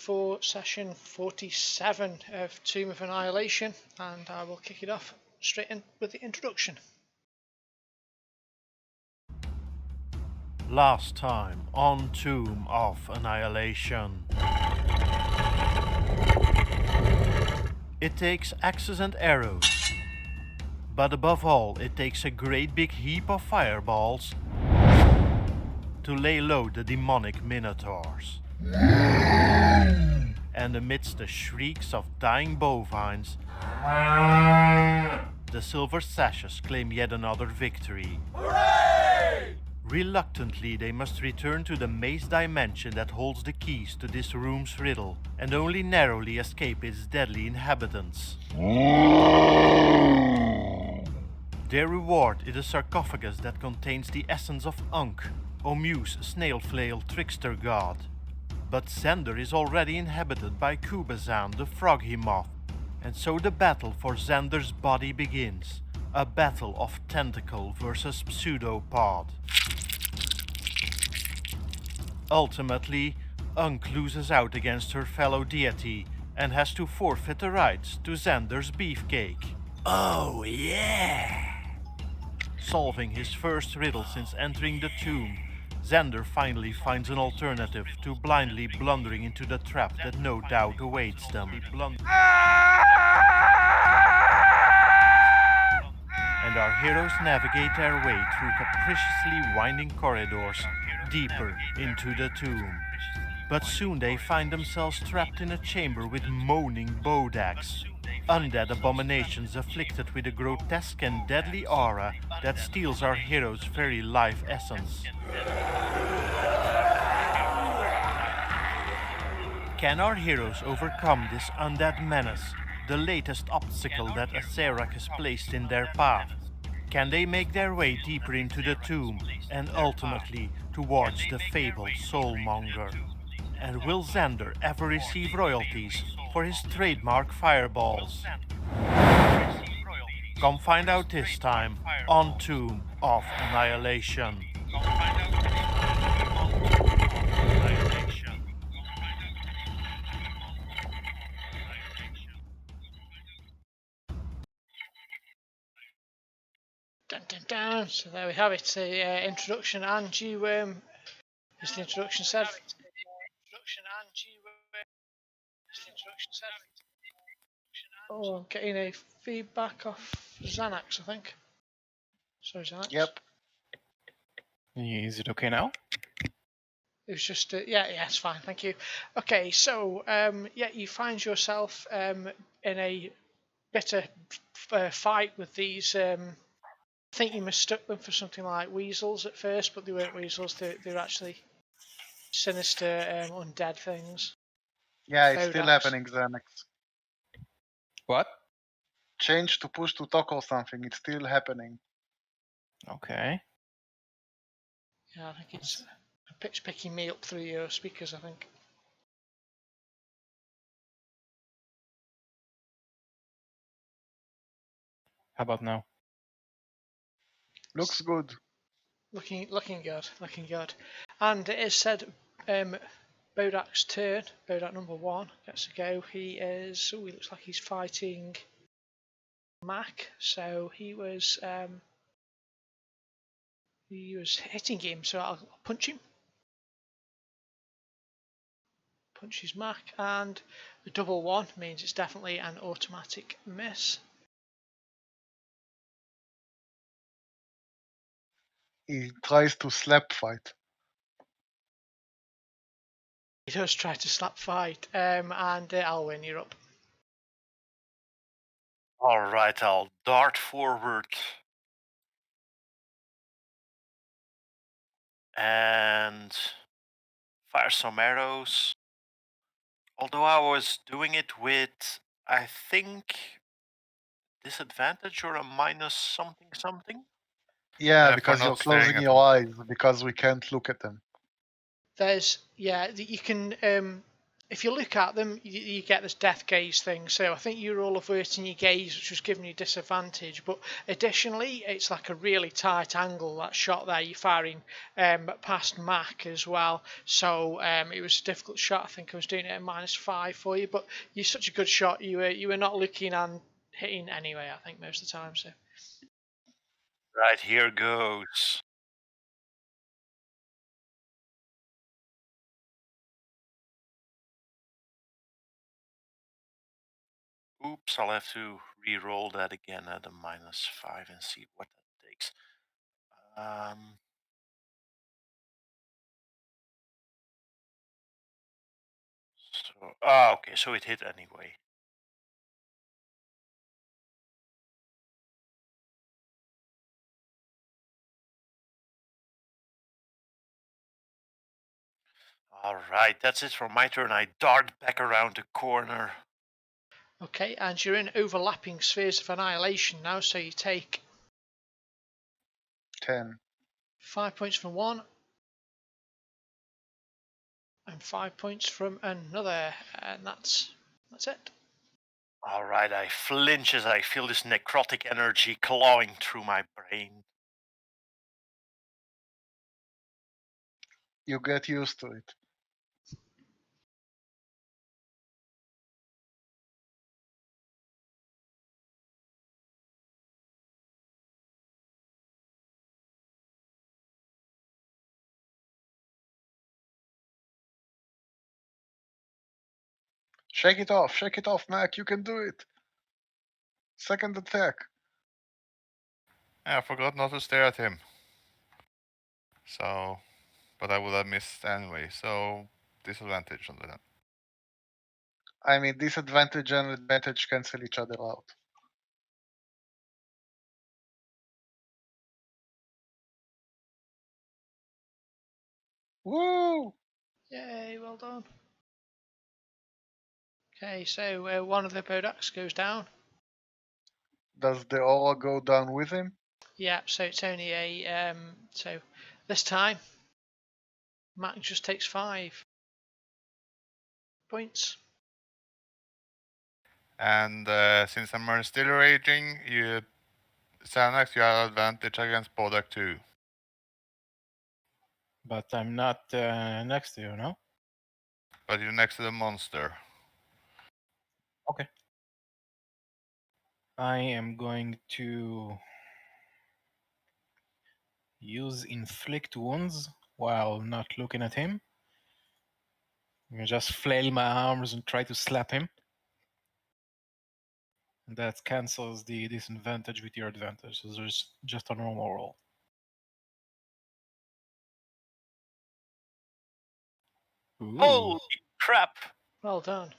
for session 47 of Tomb of Annihilation, and I will kick it off straight in with the introduction. Last time on Tomb of Annihilation. It takes axes and arrows, but above all it takes a great big heap of fireballs to lay low the demonic minotaurs. And amidst the shrieks of dying bovines, the silver sashes claim yet another victory. Hooray! Reluctantly, they must return to the maze dimension that holds the keys to this room's riddle, and only narrowly escape its deadly inhabitants. Their reward is a sarcophagus that contains the essence of Ankh, Omu's snail-flail trickster god. But Xander is already inhabited by Kubazan, the froggy moth, and so the battle for Xander's body begins. A battle of tentacle versus pseudopod. Ultimately, Ankh loses out against her fellow deity and has to forfeit the rights to Xander's beefcake. Oh yeah! Solving his first riddle since entering the tomb, Xander finally finds an alternative to blindly blundering into the trap that no doubt awaits them. And our heroes navigate their way through capriciously winding corridors deeper into the tomb. But soon they find themselves trapped in a chamber with moaning bodaks, undead abominations afflicted with a grotesque and deadly aura that steals our heroes' very life essence. Can our heroes overcome this undead menace, the latest obstacle that Azerak has placed in their path? Can they make their way deeper into the tomb and ultimately towards the fabled Soulmonger? And will Xander ever receive royalties for his trademark fireballs? Come find out this time on Tomb of Annihilation. Dun, dun, dun. So there we have it, the introduction, and you, as the introduction said, oh, I'm getting a feedback off Xanax, I think. Sorry, Xanax. Yep. Is it okay now? It was just, yeah, it's fine, thank you. Okay, so, yeah, you find yourself in a bitter fight with these, I think you mistook them for something like weasels at first, but they weren't weasels, they're actually sinister, undead things. Yeah, it's still Bodaks. happening, Xanax. What? Change to push to talk or something. It's still happening. Okay. Yeah, I think it's a pitch picking me up through your speakers, I think. How about now? Looks good. Looking good. And it is said Bodak's turn. Bodak number 1 gets to go. He looks like he's fighting Mac, so he was hitting him, so I'll punch him. Punches Mac, and the double 1 means it's definitely an automatic miss. He tries to slap fight. He does try to slap fight, and Alwyn, you're up. Alright, I'll dart forward and fire some arrows. Although I was doing it with, I think, disadvantage or a minus something. Yeah, For because not you're staring closing at your them. eyes because we can't look at them. There's, yeah, you can if you look at them, you get this death gaze thing. So I think you're all averting your gaze, which was giving you disadvantage. But additionally, it's like a really tight angle, that shot there. You're firing past Mac as well. So it was a difficult shot. I think I was doing it at -5 for you. But you're such a good shot. You were not looking and hitting anyway, I think, most of the time. So Right, here goes. Oops, I'll have to re-roll that again at a -5 and see what that takes. Okay, so it hit anyway. Alright, that's it for my turn. I dart back around the corner. okay, and you're in overlapping spheres of annihilation now. So you take 10. 5 points from one and 5 points from another, and that's it. Alright, I flinch as I feel this necrotic energy clawing through my brain. You get used to it. Shake it off, Mac. You can do it. Second attack. I forgot not to stare at him. So, but I would have missed anyway. So disadvantage on that. I mean, disadvantage and advantage cancel each other out. Woo! Yay, well done. Okay, so one of the Bodaks goes down. Does the aura go down with him? Yeah, so it's only a so this time Mac just takes 5 points. And since I'm still raging, Xanax, you have advantage against Bodak too. But I'm not next to you, no? But you're next to the monster. Okay. I am going to use inflict wounds while not looking at him. I'm gonna just flail my arms and try to slap him. And that cancels the disadvantage with your advantage, so there's just a normal roll. Ooh, Holy crap! Well done.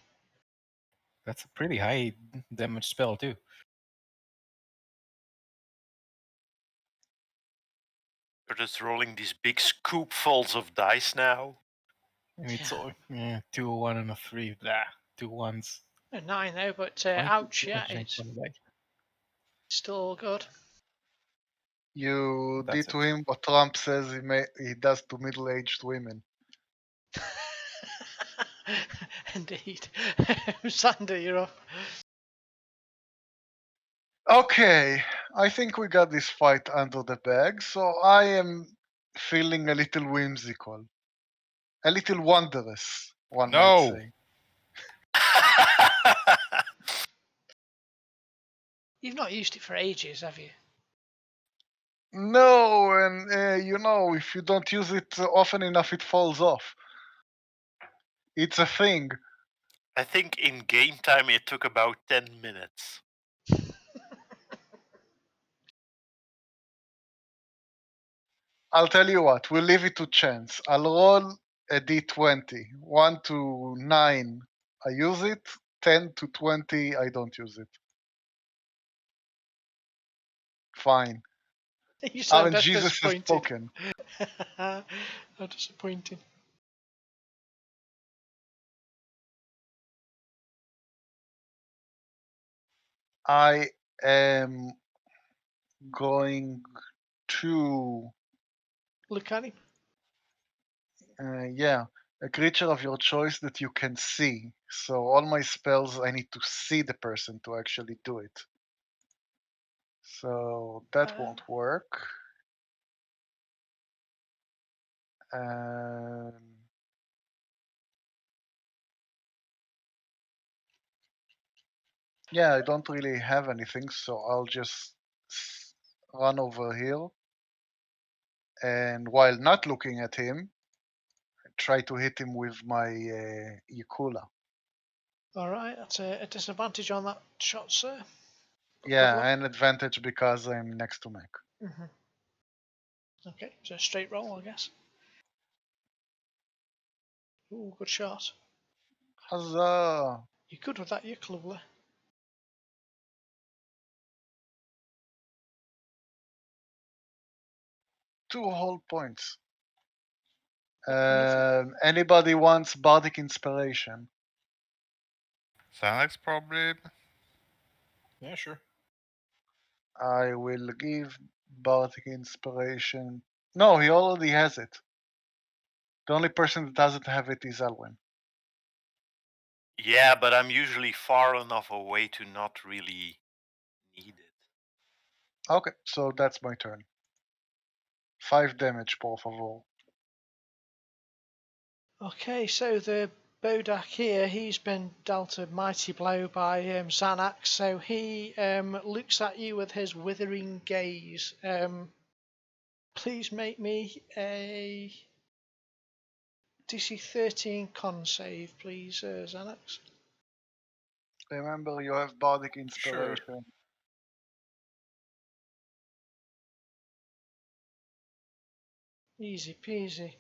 that's a pretty high damage spell too. You're just rolling these big scoopfuls of dice now. It's Yeah. all 2, 1, and a 3. Blah, 2 1s. A 9 though, but 20 ouch, yeah, damage it's on the die. still all good. You That's did to it. him what Trump says he does to middle-aged women. Indeed. Sander, you're up. Okay, I think we got this fight under the bag, so I am feeling a little whimsical. A little wondrous, one might No! say. You've not used it for ages, have you? No, and you know, if you don't use it often enough, it falls off. It's a thing. I think in game time it took about 10 minutes. I'll tell you what, we'll leave it to chance. I'll roll a d20. 1 to 9, I use it. 10 to 20, I don't use it. Fine. You sound Aren't Jesus has disappointed. spoken. How disappointing. I am going to Look at him. yeah, A creature of your choice that you can see. So all my spells, I need to see the person to actually do it. So that won't work. Yeah, I don't really have anything, so I'll just run over here. And while not looking at him, try to hit him with my Yakula. All right, that's a disadvantage on that shot, sir. But good Yeah, luck. and advantage because I'm next to Mac. Okay, so straight roll, I guess. Ooh, good shot. Huzzah! You're good with that, you're lovely. 2 whole points. Lovely. Anybody wants Bardic Inspiration? Xanax probably. Yeah, sure. I will give Bardic Inspiration. No, he already has it. The only person that doesn't have it is Alwyn. Yeah, but I'm usually far enough away to not really need it. Okay, so that's my turn. 5 damage, por favor. Okay, so the Bodak here, he's been dealt a mighty blow by Xanax, so he looks at you with his withering gaze. Please make me a DC 13 con save, please, Xanax. Remember, you have Bardic Sure. Inspiration. Easy peasy.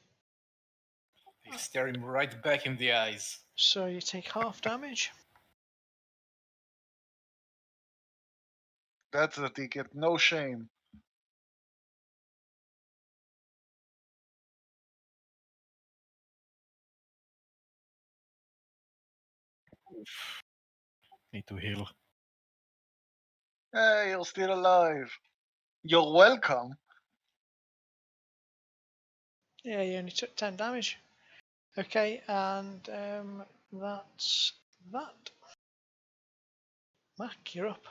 They stare him right back in the eyes. So you take half damage. That's the ticket, no shame. Oof. Need to heal. Hey, you're still alive. You're welcome. Yeah, you only took 10 damage. Okay, and that's that. Mac, you're up.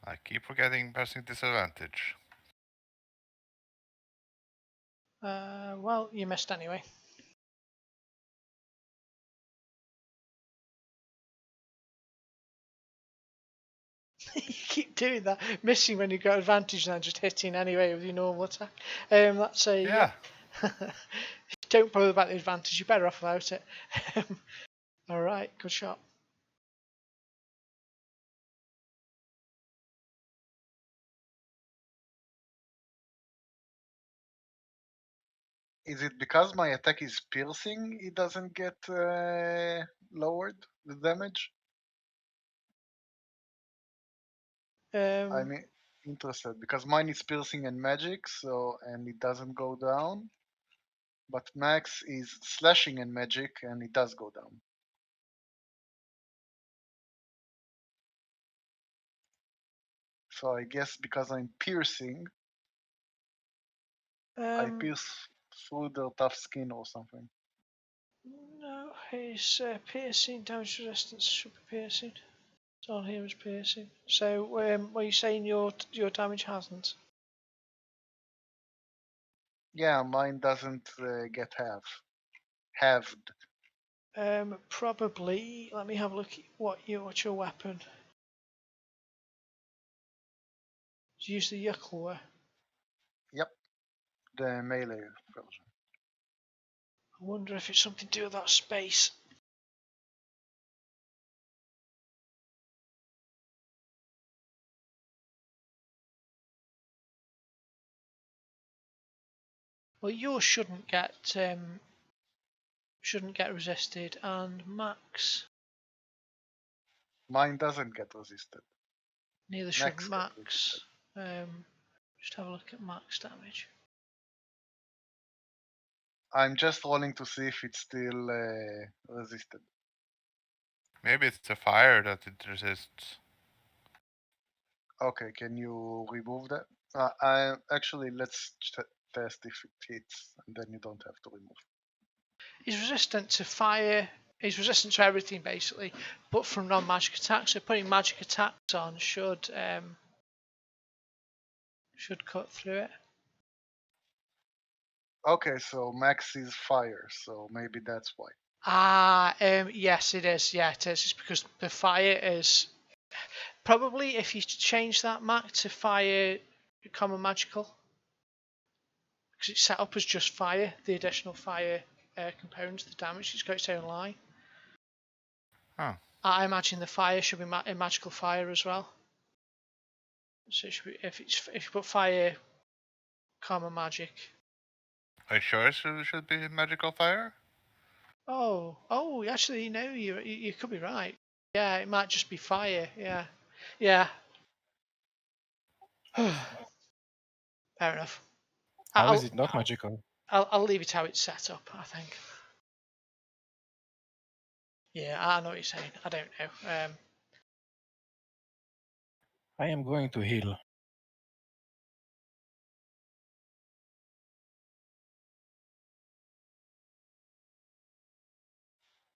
I keep forgetting pressing disadvantage. Well, you missed anyway. You keep doing that, missing when you've got advantage and then just hitting anyway with your normal attack. That's a Yeah. Don't bother about the advantage. You're better off without it. All right, good shot. Is it because my attack is piercing, it doesn't get lowered, the damage? I'm interested, because mine is piercing and magic, so and it doesn't go down. But Max is slashing and magic, and it does go down. So I guess because I'm piercing, I pierce through their tough skin or something. No, his piercing damage resistance should be piercing. It's on here as piercing. So, what are you saying your damage hasn't? Yeah, mine doesn't get halved. Probably. Let me have a look at what's your weapon. Use the Yuckle. Yep, the melee version. I wonder if it's something to do with that space. Well, yours shouldn't get resisted, and Max Mine doesn't get resisted. neither Max should gets Max. resisted. Just have a look at max damage. I'm just rolling to see if it's still resisted. Maybe it's the fire that it resists. Okay, can you remove that? I actually let's test if it hits, and then you don't have to remove. He's resistant to fire. He's resistant to everything basically, but from non-magic attacks. So putting magic attacks on should cut through it. Okay, so max is fire, so maybe that's why. Yes, it is. Yeah, it is. It's because the fire is probably if you change that Mac to fire common magical, because it's set up as just fire. The additional fire component, the damage, it's got its own line. Huh. I imagine the fire should be a magical fire as well. So it should be, if you put fire common magic. Are you sure it should be magical fire? Oh, actually, no, you could be right. Yeah, it might just be fire. Yeah. Fair enough. How is it not magical? I'll leave it how it's set up, I think. Yeah, I know what you're saying. I don't know. I am going to heal.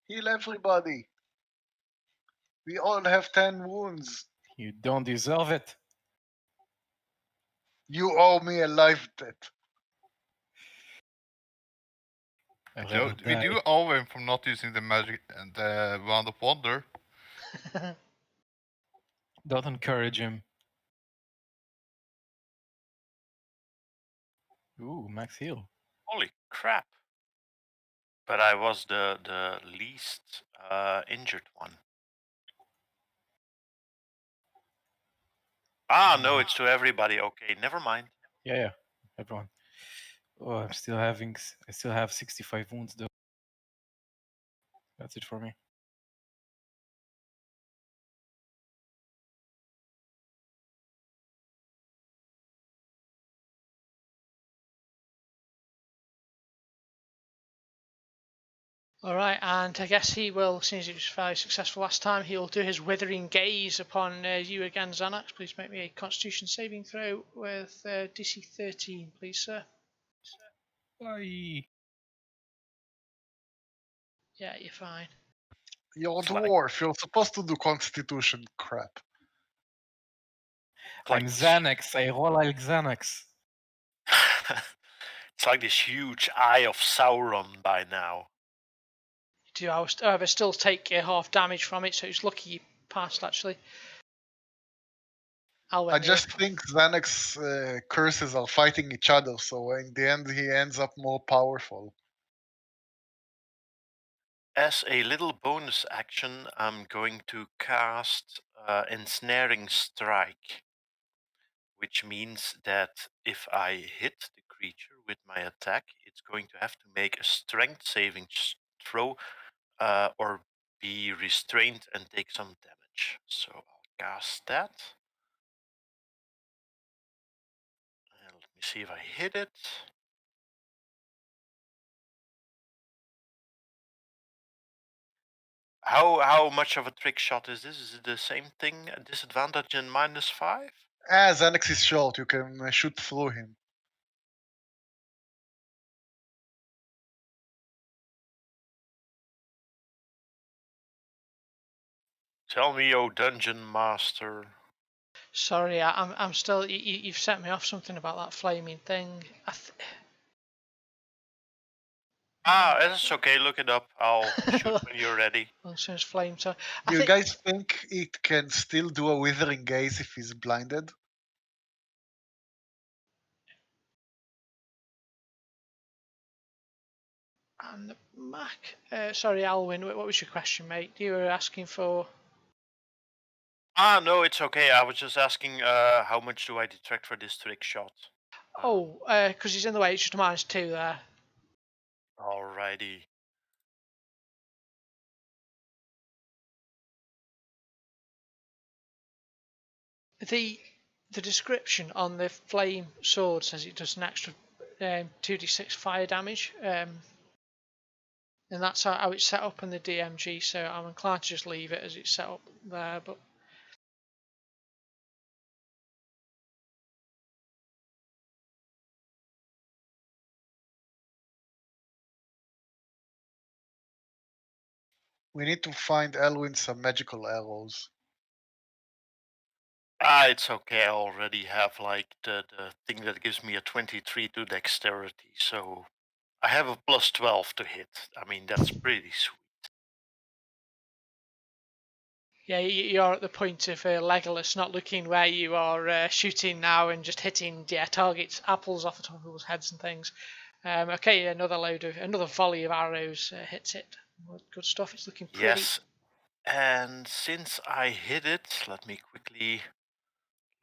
Heal everybody. We all have 10 wounds. You don't deserve it. You owe me a life debt. I'd So rather we die. do owe him for not using the magic and the wand of wonder. Don't encourage him. Ooh, max heal. Holy crap! But I was the least injured one. No, it's to everybody. Okay, never mind. Yeah, everyone. Oh, I still have 65 wounds though. That's it for me. All right, and I guess he will, since he was fairly successful last time, he will do his withering gaze upon you again, Xanax. Please make me a Constitution saving throw with DC 13, please, sir. Bye. Yeah, you're fine. You're a It's like- dwarf. You're supposed to do constitution crap. Like I'm Xanax. I roll like Xanax. it's like this huge eye of Sauron by now. Do however still take half damage from it, so it's lucky you passed actually. I just think Xanax curses are fighting each other, so in the end he ends up more powerful. As a little bonus action, I'm going to cast Ensnaring Strike, which means that if I hit the creature with my attack, it's going to have to make a strength saving throw or be restrained and take some damage. So I'll cast that. And let me see if I hit it. How much of a trick shot is this? Is it the same thing? A disadvantage in -5? As Xanax is short, you can shoot through him. Tell me, oh dungeon master. Sorry, I'm still. You've set me off something about that flaming thing. It's okay. Look it up. I'll shoot when you're ready. Since flame, so Do you guys think it can still do a withering gaze if he's blinded? And Mac, sorry, Alwyn, what was your question, mate? You were asking for. No, it's okay. I was just asking how much do I detract for this trick shot? Because he's in the way, it's just a -2 there. Alrighty. The description on the flame sword says it does an extra 2d6 fire damage, and that's how it's set up in the DMG. So I'm inclined to just leave it as it's set up there. But We need to find Elwin some magical arrows. It's okay. I already have like the thing that gives me a 23 to dexterity, so I have a plus 12 to hit. I mean, that's pretty sweet. yeah, you're at the point of Legolas not looking where you are shooting now and just hitting targets, apples off the top of people's heads and things. Okay, another volley of arrows hits it. Good stuff. It's looking pretty. Yes, and since I hit it, let me quickly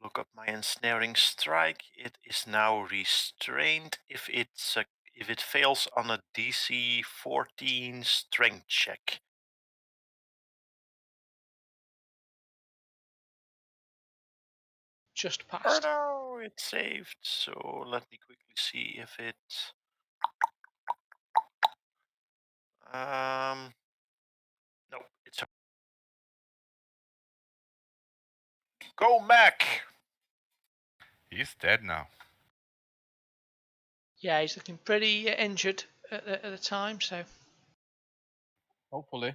look up my ensnaring strike. It is now restrained if it fails on a DC 14 strength check. Just Oh passed. no, it saved. So let me quickly see if it. No, it's. Go, Mac! He's dead now. Yeah, he's looking pretty injured at the time, so Hopefully.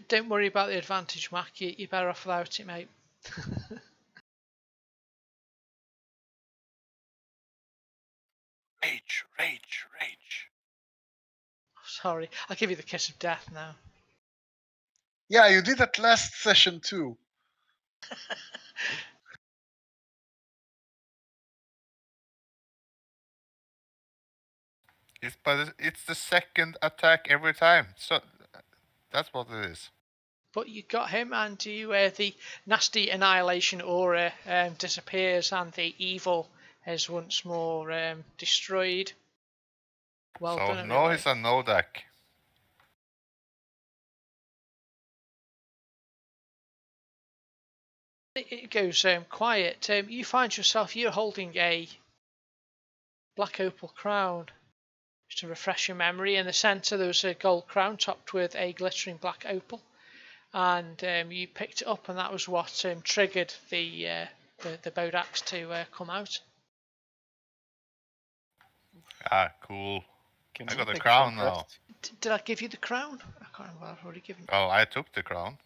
don't worry about the advantage, Mac. You're better off without it, mate. Rage, rage, rage. Sorry, I'll give you the kiss of death now. Yeah, you did that last session too. But it's the second attack every time. So that's what it is. But you got him, and the nasty annihilation aura disappears, and the evil is once more destroyed. Well so done, no, everybody. he's a Nodak. It goes quiet. You find yourself, you're holding a black opal crown. Just to refresh your memory, in the centre there was a gold crown topped with a glittering black opal, and you picked it up, and that was what triggered the bowed axe to come out. Ah, cool. Can I got a take crown short now. rest? Did I give you the crown? I can't remember. I've already given. Oh, I took the crown.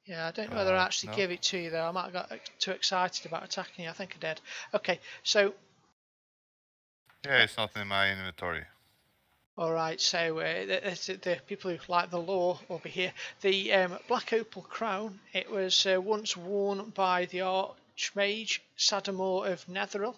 Yeah, I don't know whether I actually No. gave it to you though. I might have got too excited about attacking you. I think I did. Okay, so Yeah, it's not in my inventory. all right, so the people who like the lore will be here. The black opal crown. It was once worn by the archmage Sadamor of Netheril.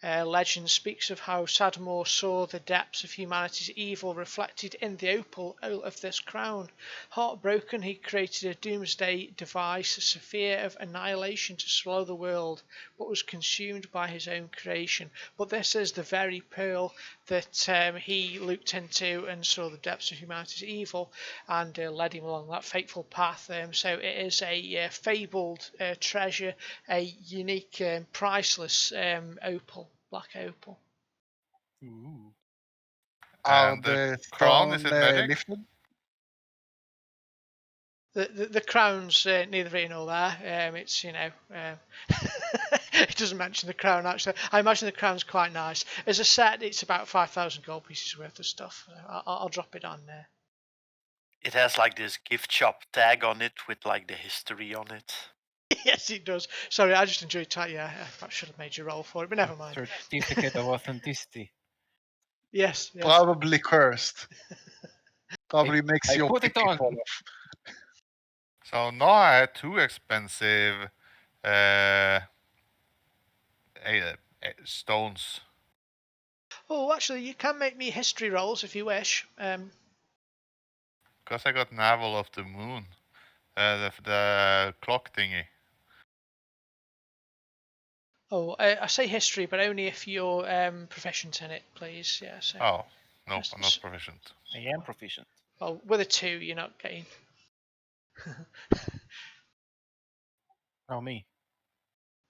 Legend speaks of how Sadamor saw the depths of humanity's evil reflected in the opal of this crown. Heartbroken, he created a doomsday device, a sphere of annihilation to swallow the world, but was consumed by his own creation. But this is the very pearl that he looked into and saw the depths of humanity's evil, and led him along that fateful path. So it is a fabled treasure, a unique, priceless opal. Black opal. Ooh. Are And the the crown, is stone it magic? lifted? The crown's neither here nor there. It's it doesn't mention the crown actually. I imagine the crown's quite nice. As a set, it's about 5,000 gold pieces worth of stuff. I'll drop it on there. It has like this gift shop tag on it with like the history on it. Yes, it does. Sorry, I just enjoyed that. Yeah, I should have made you roll for it, but never mind. Certificate of authenticity. Yes. Probably cursed. Probably makes I your put it pinky on. fall off. So now I had two expensive stones. Oh, actually, you can make me history rolls if you wish. Because I got Navel of the Moon. The clock thingy. I say history, but only if you're proficient in it, please. Yeah. So. Oh, no, Yes, I'm not proficient. I am proficient. Well, with a 2, you're not getting. Oh, me.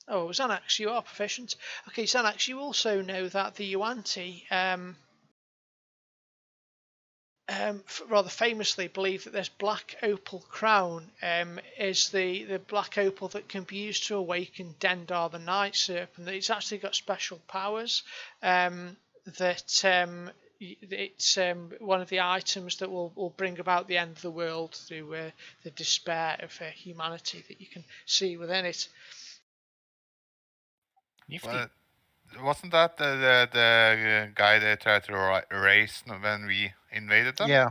Oh, Xanax, you are proficient. Okay, Xanax, you also know that the Yuan-Ti rather famously believe that this black opal crown is the black opal that can be used to awaken Dendar the Night Serpent. It's actually got special powers that it's one of the items that will bring about the end of the world through the despair of humanity that you can see within it. Nifty. Well, wasn't that the guy they tried to erase when we invaded them? Yeah.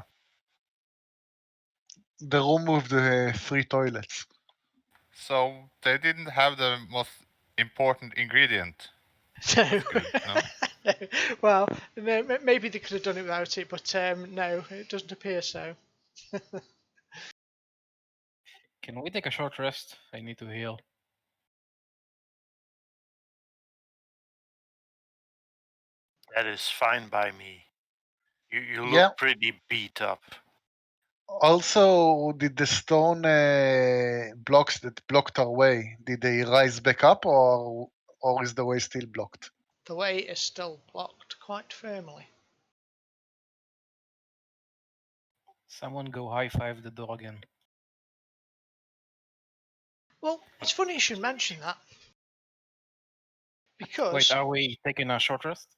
The room with the 3 toilets. So they didn't have the most important ingredient. No. That's good, no? No. Well, maybe they could have done it without it, but no, it doesn't appear so. Can we take a short rest? I need to heal. That is fine by me. You Yeah. look pretty beat up. Also, did the stone blocks that blocked our way, did they rise back up, or is the way still blocked? The way is still blocked quite firmly. Someone go high five the door again. Well, it's funny you should mention that. Because Wait, are we taking a short rest?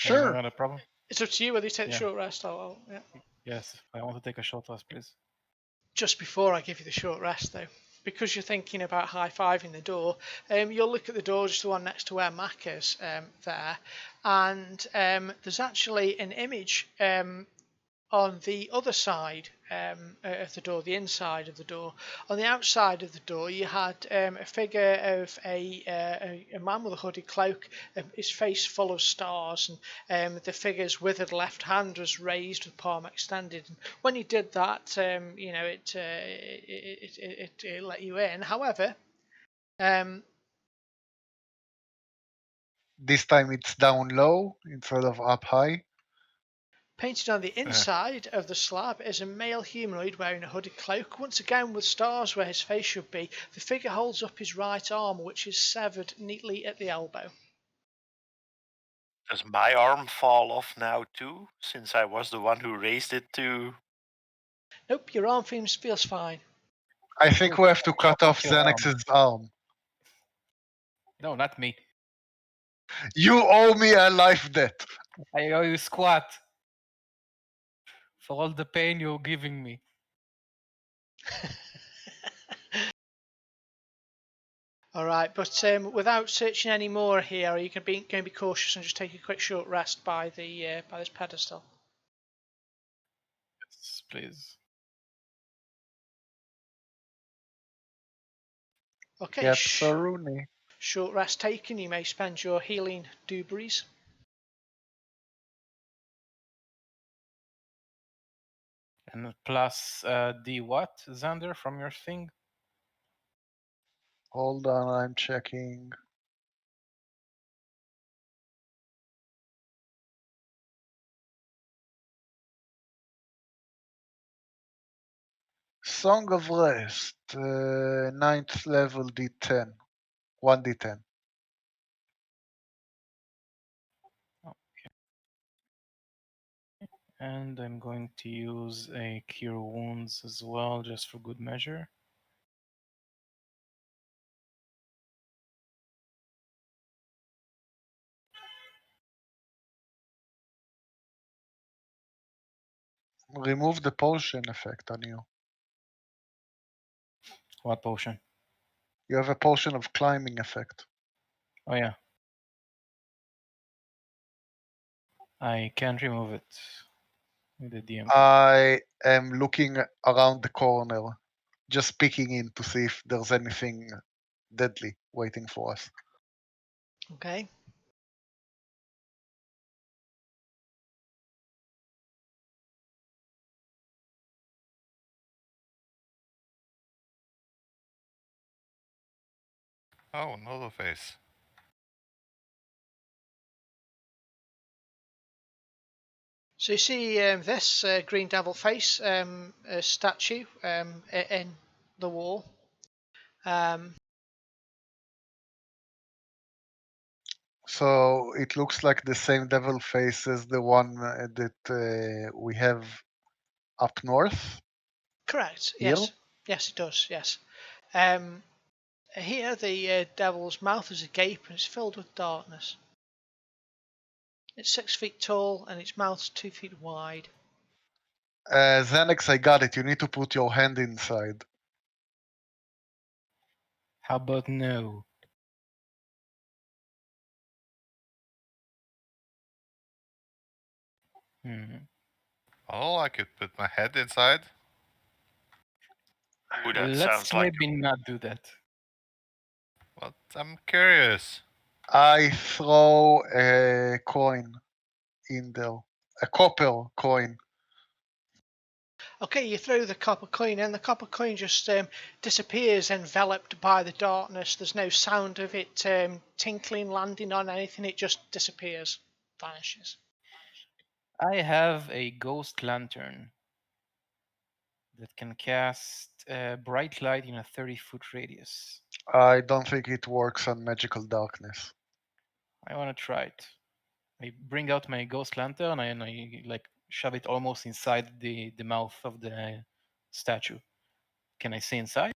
Anyone Sure. got a problem? it's up to you whether you take the Yeah. short rest or yeah. Yes, I want to take a short rest, please. Just before I give you the short rest, though, because you're thinking about high-fiving the door, you'll look at the door, just the one next to where Mac is there, and there's actually an image on the other side of the door, the inside of the door. On the outside of the door, you had a figure of a man with a hooded cloak, his face full of stars, and the figure's withered left hand was raised with palm extended. And when you did that, it let you in. However, This time it's down low instead of up high. painted on the inside of the slab is a male humanoid wearing a hooded cloak, once again with stars where his face should be. The figure holds up his right arm, which is severed neatly at the elbow. Does my arm fall off now too, since I was the one who raised it to... Nope, your arm feels fine. I think we have to cut off your arm. Xanax's arm. No, not me. You owe me a life debt. I owe you squat for all the pain you're giving me. All right, but without searching any more here, are you going to be cautious and just take a quick short rest by this pedestal? Yes, please. Okay, Yep, Saruni. short rest taken. You may spend your healing doobies. And plus the what, Xander, from your thing? Hold on, I'm checking. Song of Rest, 9th level D10. 1d10. And I'm going to use a Cure Wounds as well, just for good measure. Remove the potion effect on you. What potion? You have a potion of climbing effect. Oh yeah. I can't remove it with the DM. I am looking around the corner, just peeking in to see if there's anything deadly waiting for us. Okay. Oh, another face. So you see this green devil face statue in the wall. So it looks like the same devil face as the one that we have up north. Correct. Here? Yes. Yes, it does. Yes. Here, the devil's mouth is agape and it's filled with darkness. It's 6 feet tall and its mouth's 2 feet wide. Xanax, I got it. You need to put your hand inside. How about no? Oh, I could put my head inside. Ooh, that Let's sounds like maybe not do that. But I'm curious. I throw a coin in there, a copper coin. Okay, you throw the copper coin and the copper coin just disappears enveloped by the darkness. There's no sound of it tinkling, landing on anything. It just disappears, vanishes. I have a ghost lantern that can cast bright light in a 30-foot radius. I don't think it works on magical darkness. I want to try it. I bring out my ghost lantern and I like shove it almost inside the mouth of the statue. Can I see inside?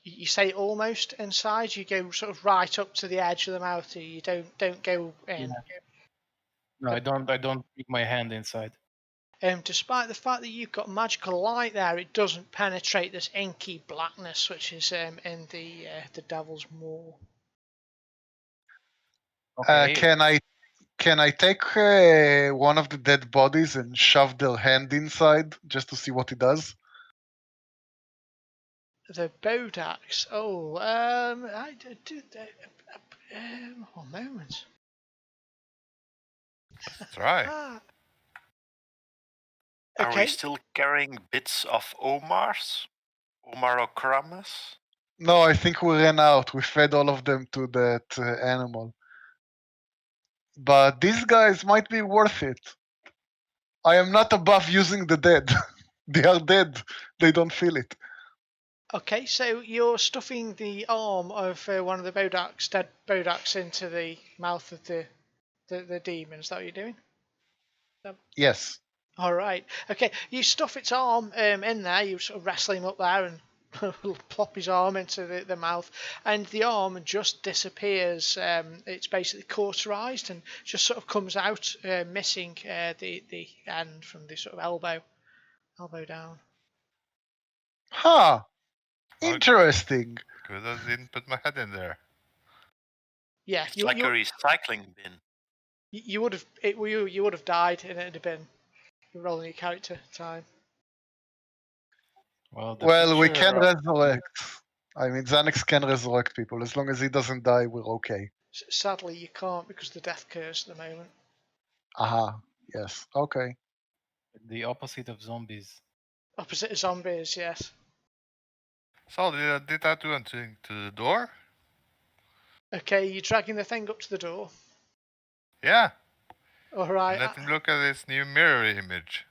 You say almost inside. You go sort of right up to the edge of the mouth. You don't go in. Yeah. No, I don't stick my hand inside. Despite the fact that you've got magical light there, it doesn't penetrate this inky blackness which is in the devil's maw. Okay. Can I take one of the dead bodies and shove their hand inside just to see what it does? The Bodax. Oh, I do. One moment. Let's try. Are we Okay. still carrying bits of Omar's? Omarokramas? No, I think we ran out. We fed all of them to that animal. But these guys might be worth it. I am not above using the dead. They are dead. They don't feel it. Okay, so you're stuffing the arm of one of the Bodax, dead Bodax, into the mouth of the demon. Is that what you're doing? Yes. All right. Okay, you stuff its arm in there. You sort of wrestle him up there and plop his arm into the mouth, and the arm just disappears. It's basically cauterized and just sort of comes out, missing the end from the sort of elbow down. Huh. Well, Interesting. good I didn't put my head in there. Yeah, It's like a recycling bin. you would have you would have died and it'd have been rolling your character time. Well, We can resurrect. I mean, Xanax can resurrect people. As long as he doesn't die, we're okay. Sadly, you can't because of the death curse at the moment. Aha. Yes. Okay. The opposite of zombies. Opposite of zombies, yes. So did I do anything to the door? Okay, you're dragging the thing up to the door. Yeah. All right. And let him look at this new mirror image.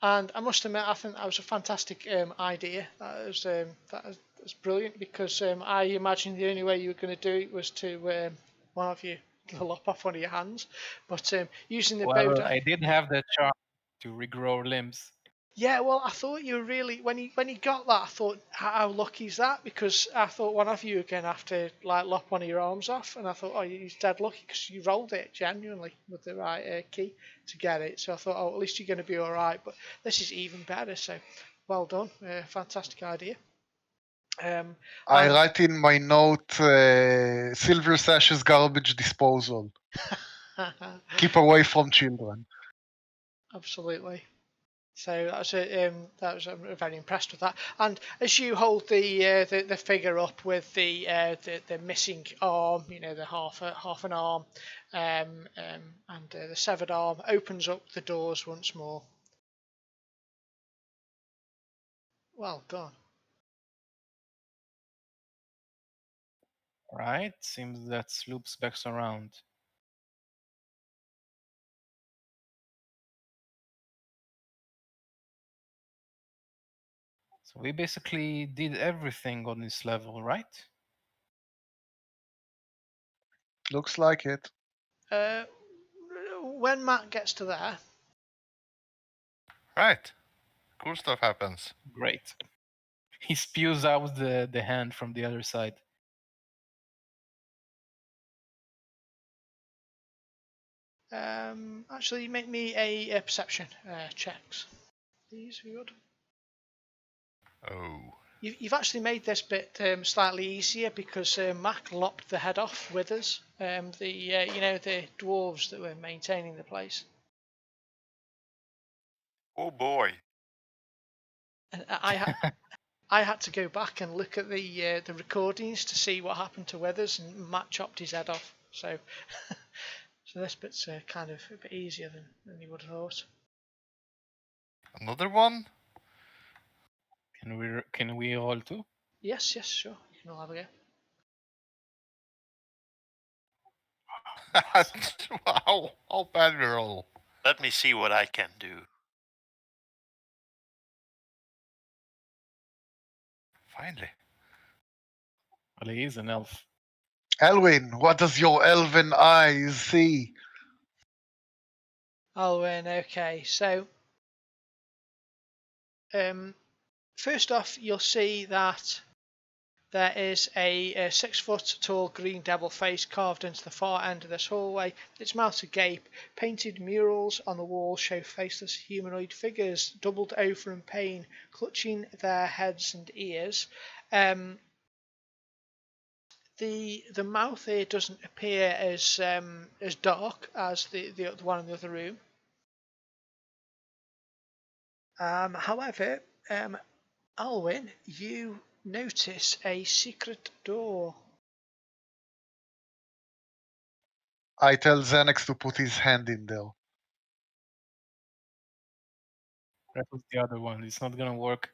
And I must admit, I think that was a fantastic idea. That was brilliant because I imagined the only way you were going to do it was to one of you lop off one of your hands. But using the Well, Boda. I did have the charm to regrow limbs. Yeah, well, I thought you were really when you got that. I thought how lucky is that? Because I thought one of you were going to have to like lop one of your arms off, and I thought, oh, you're dead lucky because you rolled it genuinely with the right key to get it. So I thought, oh, at least you're going to be all right. But this is even better. So well done, fantastic idea. I write in my note, Silver Sash's garbage disposal. Keep away from children. Absolutely. So that was I'm very impressed with that. And as you hold the figure up with the missing arm, you know, the half an arm, and the severed arm opens up the doors once more. Well done. Right, seems that Sloop's back around. So we basically did everything on this level, right? Looks like it. When Matt gets to there, Right. Cool stuff happens. Great. He spews out the hand from the other side. actually, make me a perception checks, please. If you would. Oh. You've actually made this bit slightly easier because Mac lopped the head off with us. The dwarves that were maintaining the place. Oh boy. And I had to go back and look at the recordings to see what happened to Withers, and Matt chopped his head off. So, so this bit's kind of a bit easier than you would have thought. Another one? Can we roll too? Yes, sure. You can all have a go. Wow. How bad we roll. Let me see what I can do. Finally. Well, he is an elf. Elwin, what does your elven eyes see? Alwyn, okay. So, first off, you'll see that there is a 6-foot tall green devil face carved into the far end of this hallway, its mouth agape. Painted murals on the wall show faceless humanoid figures, doubled over in pain, clutching their heads and ears. The mouth here doesn't appear as dark as the one in the other room. However, Alwyn, you notice a secret door. I tell Xanax to put his hand in there. That was the other one. It's not gonna work.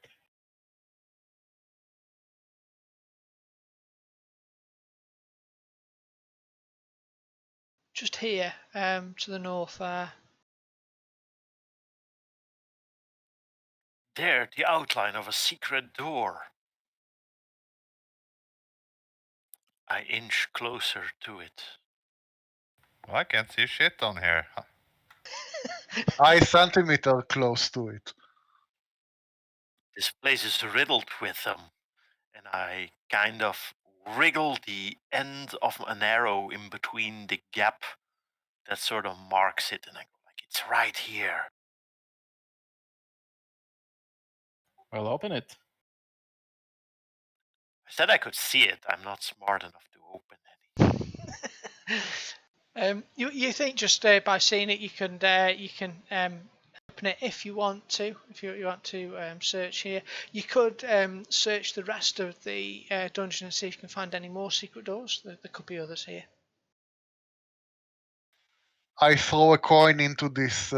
Just here, to the north there. There, the outline of a secret door. I inch closer to it. Well, I can't see shit on here. I centimeter close to it. This place is riddled with them, and I kind of wriggle the end of an arrow in between the gap that sort of marks it, and I go like, it's right here. Well, open it. I said I could see it. I'm not smart enough to open any. You think just by seeing it you can open it if you want to. If you want to search here, you could search the rest of the dungeon and see if you can find any more secret doors. There could be others here. I throw a coin into this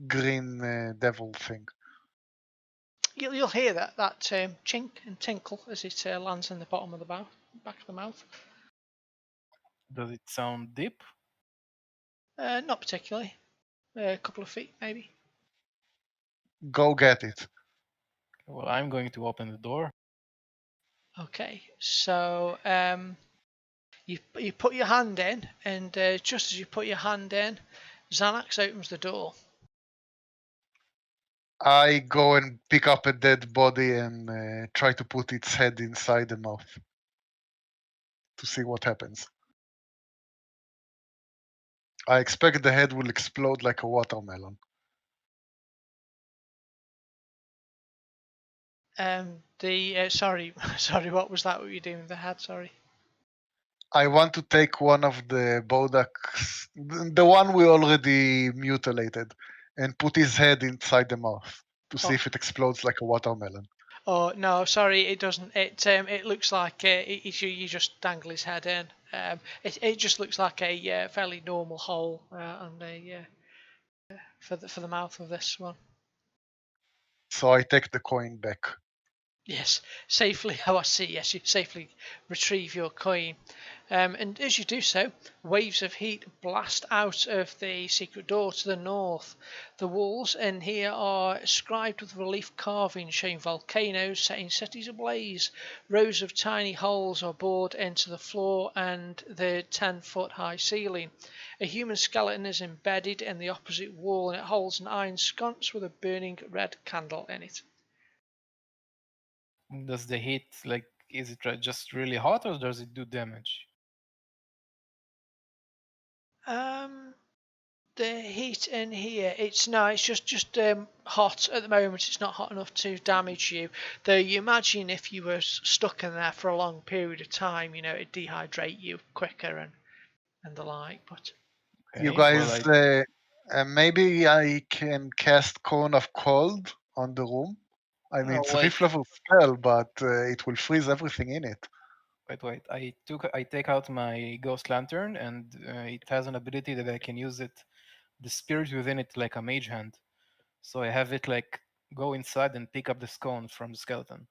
green devil thing. You'll hear that chink and tinkle as it lands in the bottom of the back of the mouth. Does it sound deep? Not particularly. A couple of feet maybe. Go get it. Well, I'm going to open the door. Okay, so you put your hand in, and just as you put your hand in, Xanax opens the door. I go and pick up a dead body and try to put its head inside the mouth to see what happens. I expect the head will explode like a watermelon. Sorry, what was that? What were you doing with the head? Sorry. I want to take one of the Bodaks, the one we already mutilated, and put his head inside the mouth to see if it explodes like a watermelon. Oh no, sorry, it doesn't. It looks like you just dangle his head in. It just looks like a fairly normal hole for the mouth of this one. So I take the coin back. Yes, safely. Oh, I see. Yes, you safely retrieve your coin. And as you do so, waves of heat blast out of the secret door to the north. The walls in here are inscribed with relief carvings showing volcanoes setting cities ablaze. Rows of tiny holes are bored into the floor and the 10-foot high ceiling. A human skeleton is embedded in the opposite wall and it holds an iron sconce with a burning red candle in it. Does the heat, like, is it just really hot or does it do damage? The heat in here, it's no, it's just hot at the moment. It's not hot enough to damage you. Though you imagine if you were stuck in there for a long period of time, it'd dehydrate you quicker and the like. But You Okay, well, guys, maybe I can cast Cone of Cold on the room. I mean, it's a wait, fifth level spell, but it will freeze everything in it. wait. I take out my ghost lantern, and it has an ability that I can use it, the spirit within it, like a mage hand. So I have it like go inside and pick up the scone from the skeleton.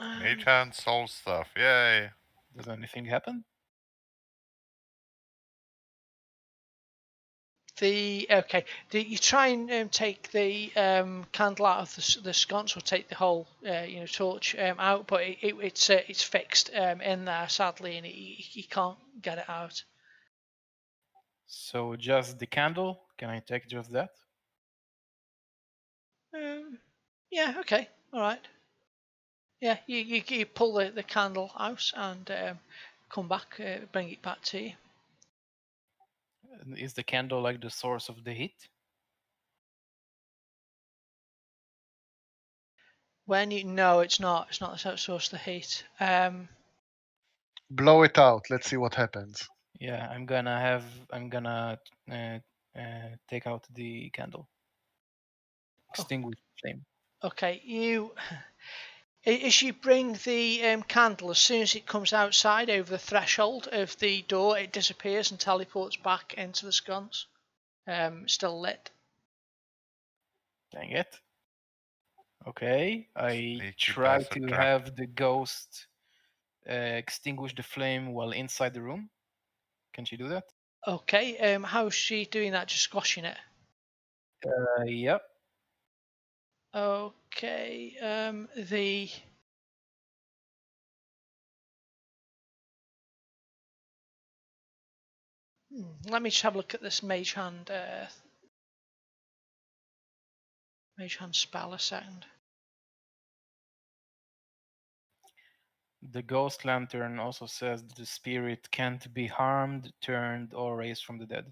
Mage hand soul stuff. Yay. Does anything happen? you try and take the candle out of the sconce or take the whole torch out, but it's fixed in there sadly, and you can't get it out. So just the candle? Can I take just that? Yeah, okay, all right. Yeah, you pull the candle out and come back, bring it back to you. Is the candle like the source of the heat? No, it's not. It's not the source of the heat. Blow it out. Let's see what happens. Yeah, I'm gonna take out the candle. Extinguish the flame. Okay, as you bring the candle, as soon as it comes outside over the threshold of the door, it disappears and teleports back into the sconce, still lit. Dang it. Okay, I Sneaky try bastard to trap. have the ghost extinguish the flame while inside the room. Can she do that? Okay, how's she doing that? Just squashing it. Yep. Okay, let me just have a look at this mage hand spell a second. The ghost lantern also says that the spirit can't be harmed, turned, or raised from the dead.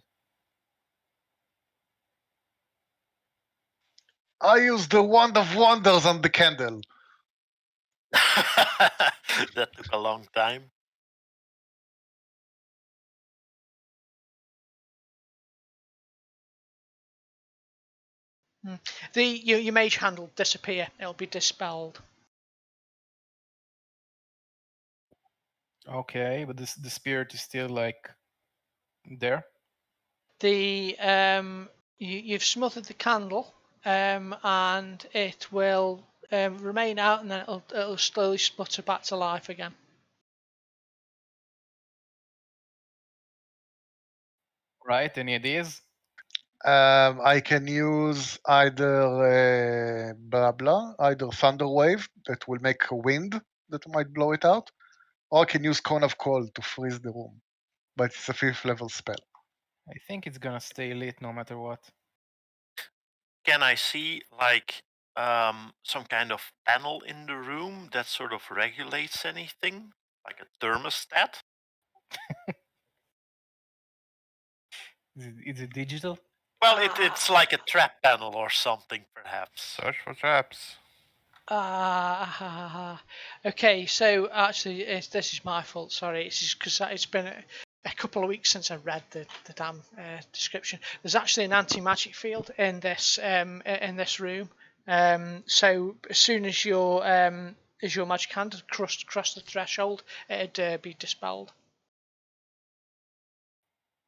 I use the Wand of Wonders on the candle. That took a long time. Your mage hand will disappear. It'll be dispelled. Okay, but the spirit is still like there. You've smothered the candle, and it will remain out, and then it'll slowly sputter back to life again. Right? Any ideas? I can use either either Thunder Wave that will make a wind that might blow it out, or I can use Cone of Cold to freeze the room. But it's a fifth level spell. I think it's gonna stay lit no matter what. Can I see like some kind of panel in the room that sort of regulates anything, like a thermostat? Is it digital? Well, it's like a trap panel or something, perhaps. Search for traps. Okay, so actually, this is my fault. Sorry, it's just because it's been a couple of weeks since I read the damn description. There's actually an anti-magic field in this room. So as soon as your magic hand had crossed the threshold, it'd be dispelled.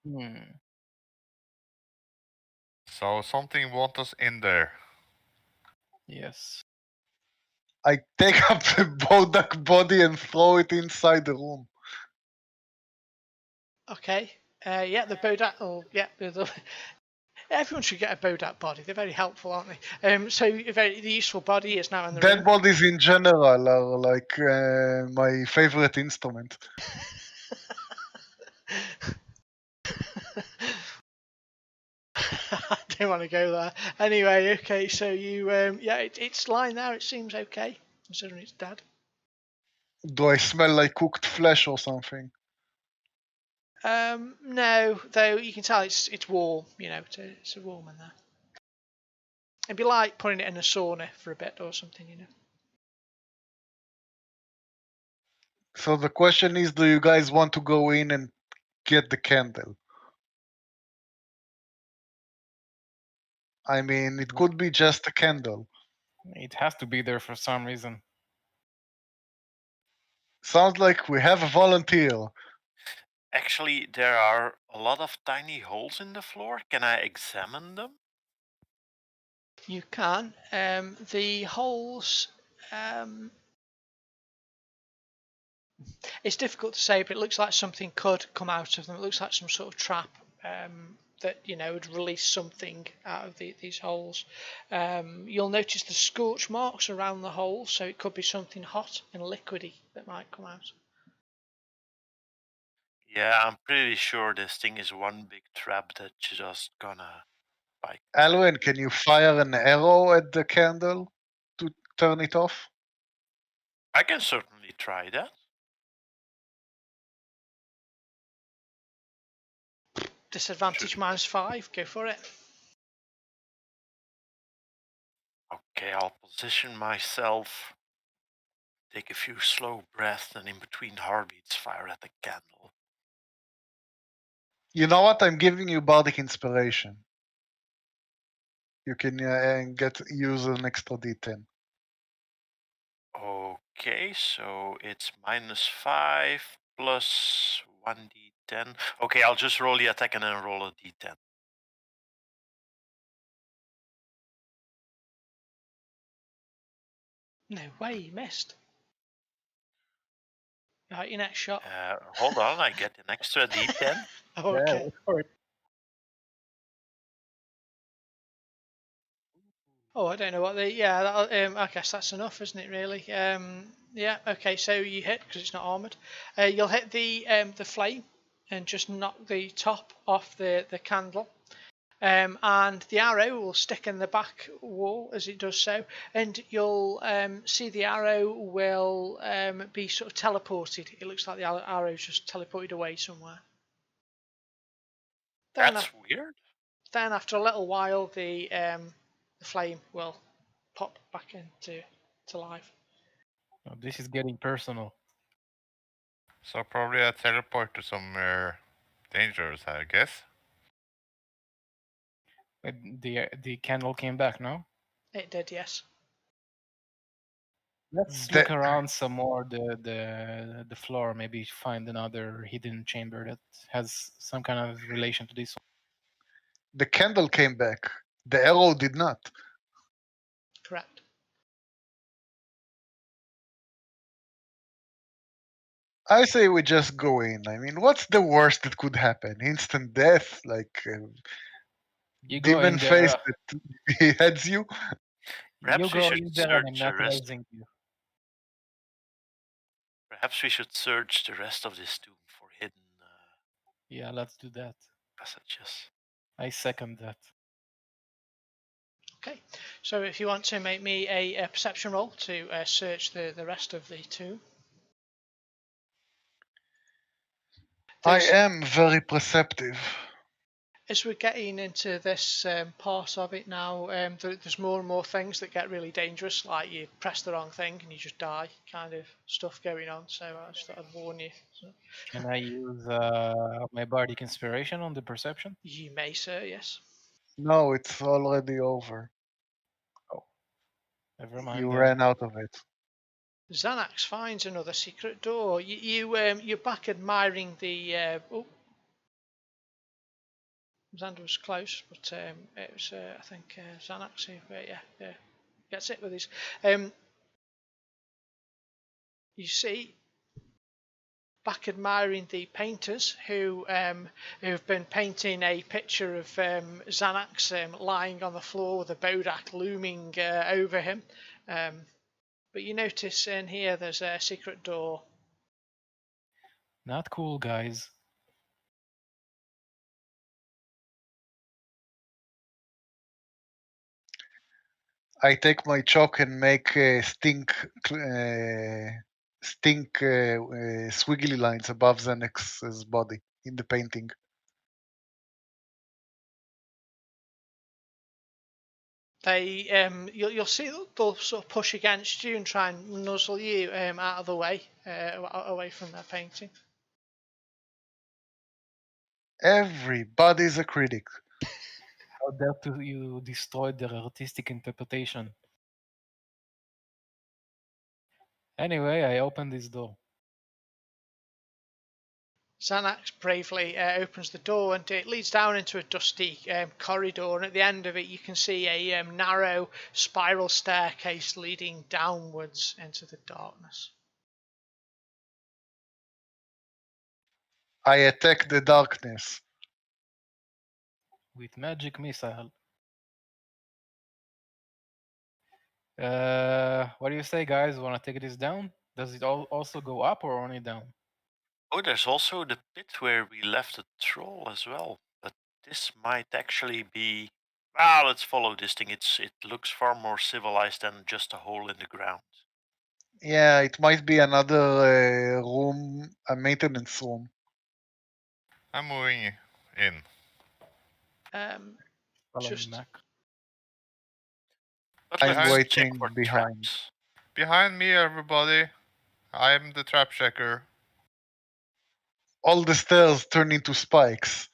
Hmm. So something wants us in there. Yes. I take up the Bodak body and throw it inside the room. Okay. Yeah, the Bodat. Oh, yeah. Everyone should get a Bodat body. They're very helpful, aren't they? So the useful body is now in the Dead room. bodies in general are like my favorite instrument. I don't want to go there. Anyway, okay. So you, it's lying there. It seems okay considering it's dead. Do I smell like cooked flesh or something? No, though you can tell it's warm. You know, it's warm in there. It'd be like putting it in a sauna for a bit or something. You know. So the question is, do you guys want to go in and get the candle? I mean, it could be just a candle. It has to be there for some reason. Sounds like we have a volunteer. Actually, there are a lot of tiny holes in the floor. Can I examine them? You can. The holes. It's difficult to say, but it looks like something could come out of them. It looks like some sort of trap that would release something out of these holes. You'll notice the scorch marks around the hole, so it could be something hot and liquidy that might come out. Yeah, I'm pretty sure this thing is one big trap that's just gonna bite. Alwyn, can you fire an arrow at the candle to turn it off? I can certainly try that. Disadvantage -5. Go for it. Okay, I'll position myself, take a few slow breaths, and in between heartbeats, fire at the candle. You know what? I'm giving you bardic inspiration. You can use an extra D10. Okay, so it's -5 plus 1d10. Okay, I'll just roll the attack and then roll a d10. No way, you missed. Right, your next shot. Hold on, I get an extra d10. Oh, okay. Yeah, for it. Oh, I don't know what the I guess that's enough, isn't it? Really? Yeah. Okay. So you hit because it's not armored. You'll hit the flame and just knock the top off the candle. And the arrow will stick in the back wall as it does so, and you'll see the arrow will be sort of teleported. It looks like the arrow's just teleported away somewhere. That's weird. Then after a little while, the flame will pop back into life. Oh, this is getting personal. So probably a teleport to somewhere dangerous, I guess. The candle came back, no? It did, yes. Let's look around some more the floor. Maybe find another hidden chamber that has some kind of relation to this one. The candle came back. The arrow did not. Correct. I say we just go in. I mean, what's the worst that could happen? Instant death, like You go demon in there. face that beheads you. Perhaps You we go should in there and I'm search the not rest. raising you. Perhaps we should search the rest of this tomb for hidden Yeah, let's do that. passages. I second that. Okay, so if you want to make me a perception roll to search the rest of the tomb. I am very perceptive. As we're getting into this part of it now, there's more and more things that get really dangerous, like you press the wrong thing and you just die, kind of stuff going on. So I just thought I'd warn you. So. Can I use my bardic inspiration on the perception? You may, sir. Yes. No, it's already over. Oh, never mind. You then. ran out of it. Xanax finds another secret door. You're back admiring the. Xander was close, but it was I think Xanax who gets it with his. You see, back admiring the painters who've been painting a picture of Xanax lying on the floor with a Bodak looming over him. But you notice in here there's a secret door. Not cool, guys. I take my chalk and make squiggly lines above Xanax's body in the painting. They you'll see they'll sort of push against you and try and nuzzle you out of the way, away from their painting. Everybody's a critic. How dare you destroy their artistic interpretation? Anyway, I open this door. Xanax bravely opens the door and it leads down into a dusty corridor, and at the end of it you can see a narrow spiral staircase leading downwards into the darkness. I attack the darkness. With magic missile. What do you say, guys? Want to take this down? Does it also go up or only down? Oh, there's also the pit where we left the troll as well. But this might actually be. Ah, let's follow this thing. It looks far more civilized than just a hole in the ground. Yeah, it might be another room, a maintenance room. I'm moving in. Follow Just me, Mac. But I'm let's check waiting for behind. traps. Behind me, everybody. I'm the trap checker. All the stairs turn into spikes.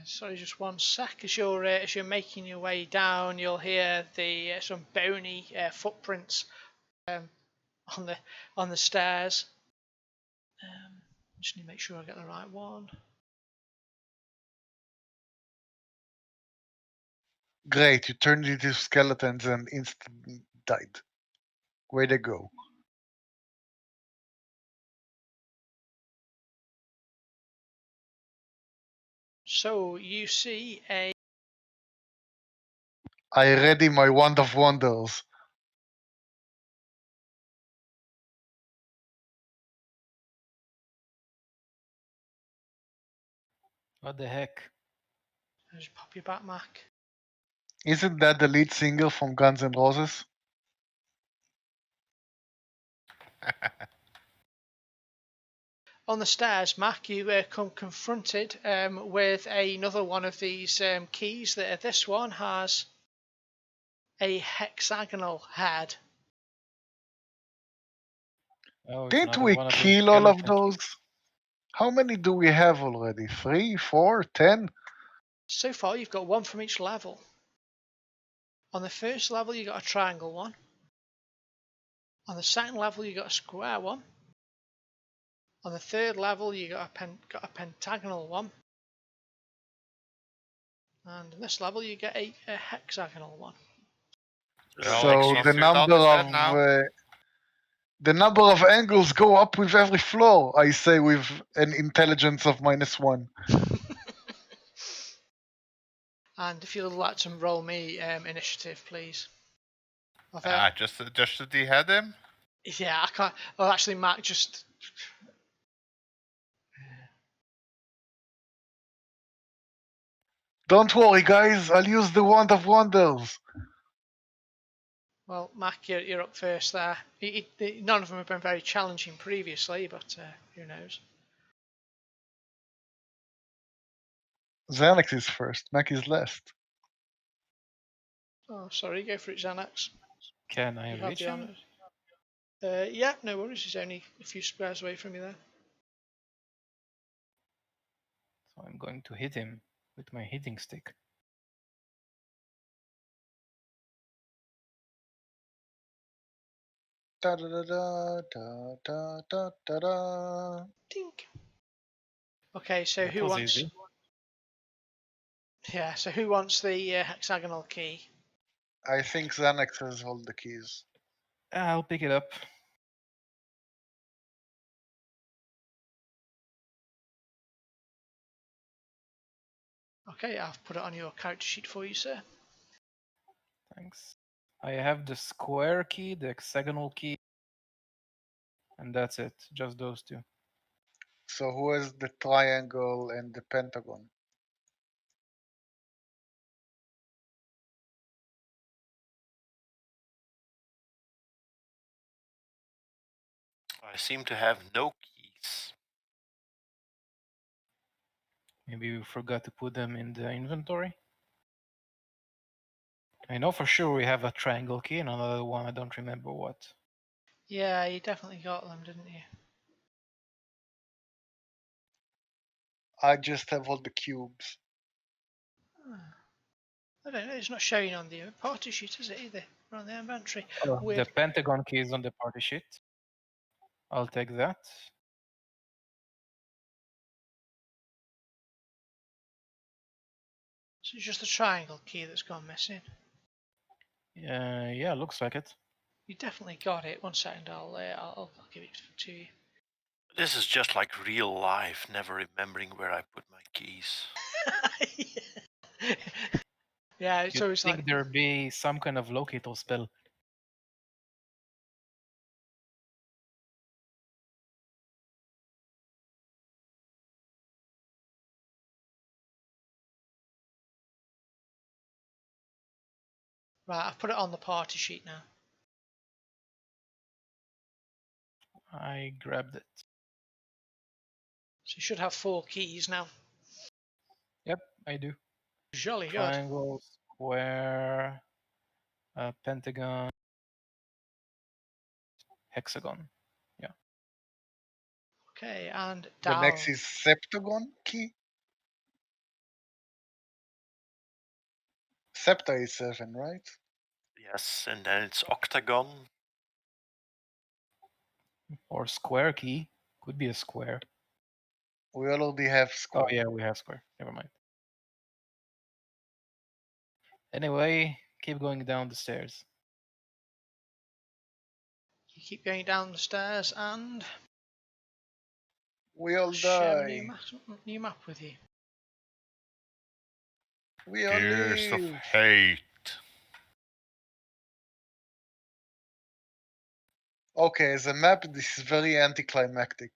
sorry, just one sec. As you're making your way down, you'll hear the some bony footprints on the stairs. Just need to make sure I get the right one. Great, you turned into skeletons and instantly died. Way to go. So you see a I ready my wand of wonders. What the heck? just pop your back, Mac. Isn't that the lead singer from Guns N' Roses? On the stairs, Mac, you come confronted with another one of these keys. This one has a hexagonal head. Oh, it's Didn't another we one of those kill all of skeletons. those? How many do we have already? 3, 4, 10? So far, you've got one from each level. On the first level, you got a triangle one. On the second level, you got a square one. On the third level, you got a pentagonal one. And in this level, you get a hexagonal one. So He's the without number his head of now. the number of angles go up with every floor. I say with an intelligence of -1. And if you'd like to roll me initiative, please. Just to dehead him. Yeah, I can't. Well, actually, Mac just. Don't worry, guys. I'll use the wand of wonders. Well, Mac, you're up first there. None of them have been very challenging previously, but who knows? Xanax is first. Mac is last. Oh, sorry, go for it, Xanax. Can I You have reach the him? honours. Yeah, no worries. He's only a few squares away from you there. So I'm going to hit him with my hitting stick. Da da da da da da da da da. Tink. Okay, so That was easy. Yeah. So who wants the hexagonal key? I think Xanax has all the keys. I'll pick it up. Okay, I've put it on your character sheet for you, sir. Thanks. I have the square key, the hexagonal key, and that's it. Just those two. So who has the triangle and the pentagon? I seem to have no keys. Maybe we forgot to put them in the inventory. I know for sure we have a triangle key and another one, I don't remember what. Yeah, you definitely got them, didn't you? I just have all the cubes. I don't know. It's not showing on the party sheet, is it either? Or on the inventory. Oh, Weird. the pentagon key is on the party sheet. I'll take that. So it's just the triangle key that's gone missing. Yeah, looks like it. You definitely got it. 1 second, I'll give it to you. This is just like real life, never remembering where I put my keys. Yeah, it's You'd always think like there'd be some kind of locator spell. right. I've put it on the party sheet now. I grabbed it. So you should have 4 keys now. Yep, I do. Jolly good. Triangle, square, pentagon, hexagon. Yeah. Okay, and The down. next is septagon key. Septa is 7, right? Yes, and then it's octagon. Or square key. Could be a square. We already have Oh square. yeah, we have square. Never mind. Anyway, keep going down the stairs. You keep going down the stairs and We all share a die. new map with you. We all Gears of live. hate. Okay, as a map, this is very anticlimactic.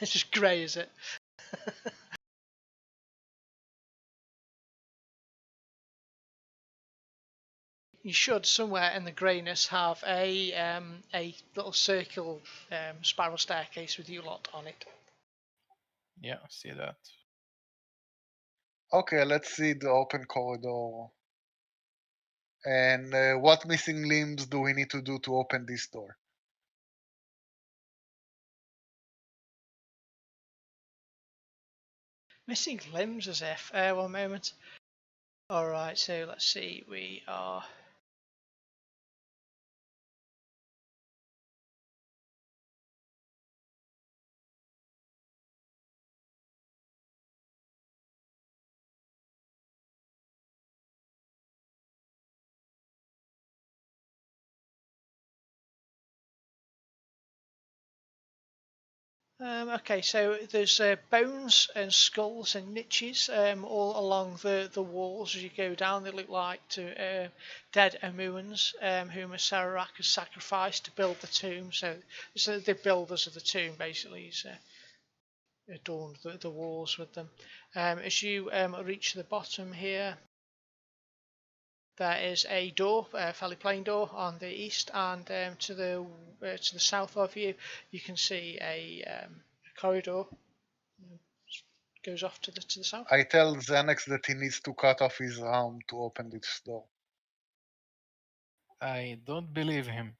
It's just grey, is it? You should somewhere in the greyness have a little circle spiral staircase with you lot on it. Yeah, see that. Okay, let's see the open corridor. And what missing limbs do we need to do to open this door? Missing limbs as if. 1 moment. Alright, so let's see. We are. Okay, so there's bones and skulls and niches all along the walls as you go down. They look like dead Amuans whom Sarak has sacrificed to build the tomb. So the builders of the tomb basically. He's adorned the walls with them. As you reach the bottom here, there is a door, a fairly plain door on the east, and to the south of you, you can see a corridor goes off to the south. I tell Xanax that he needs to cut off his arm to open this door. I don't believe him.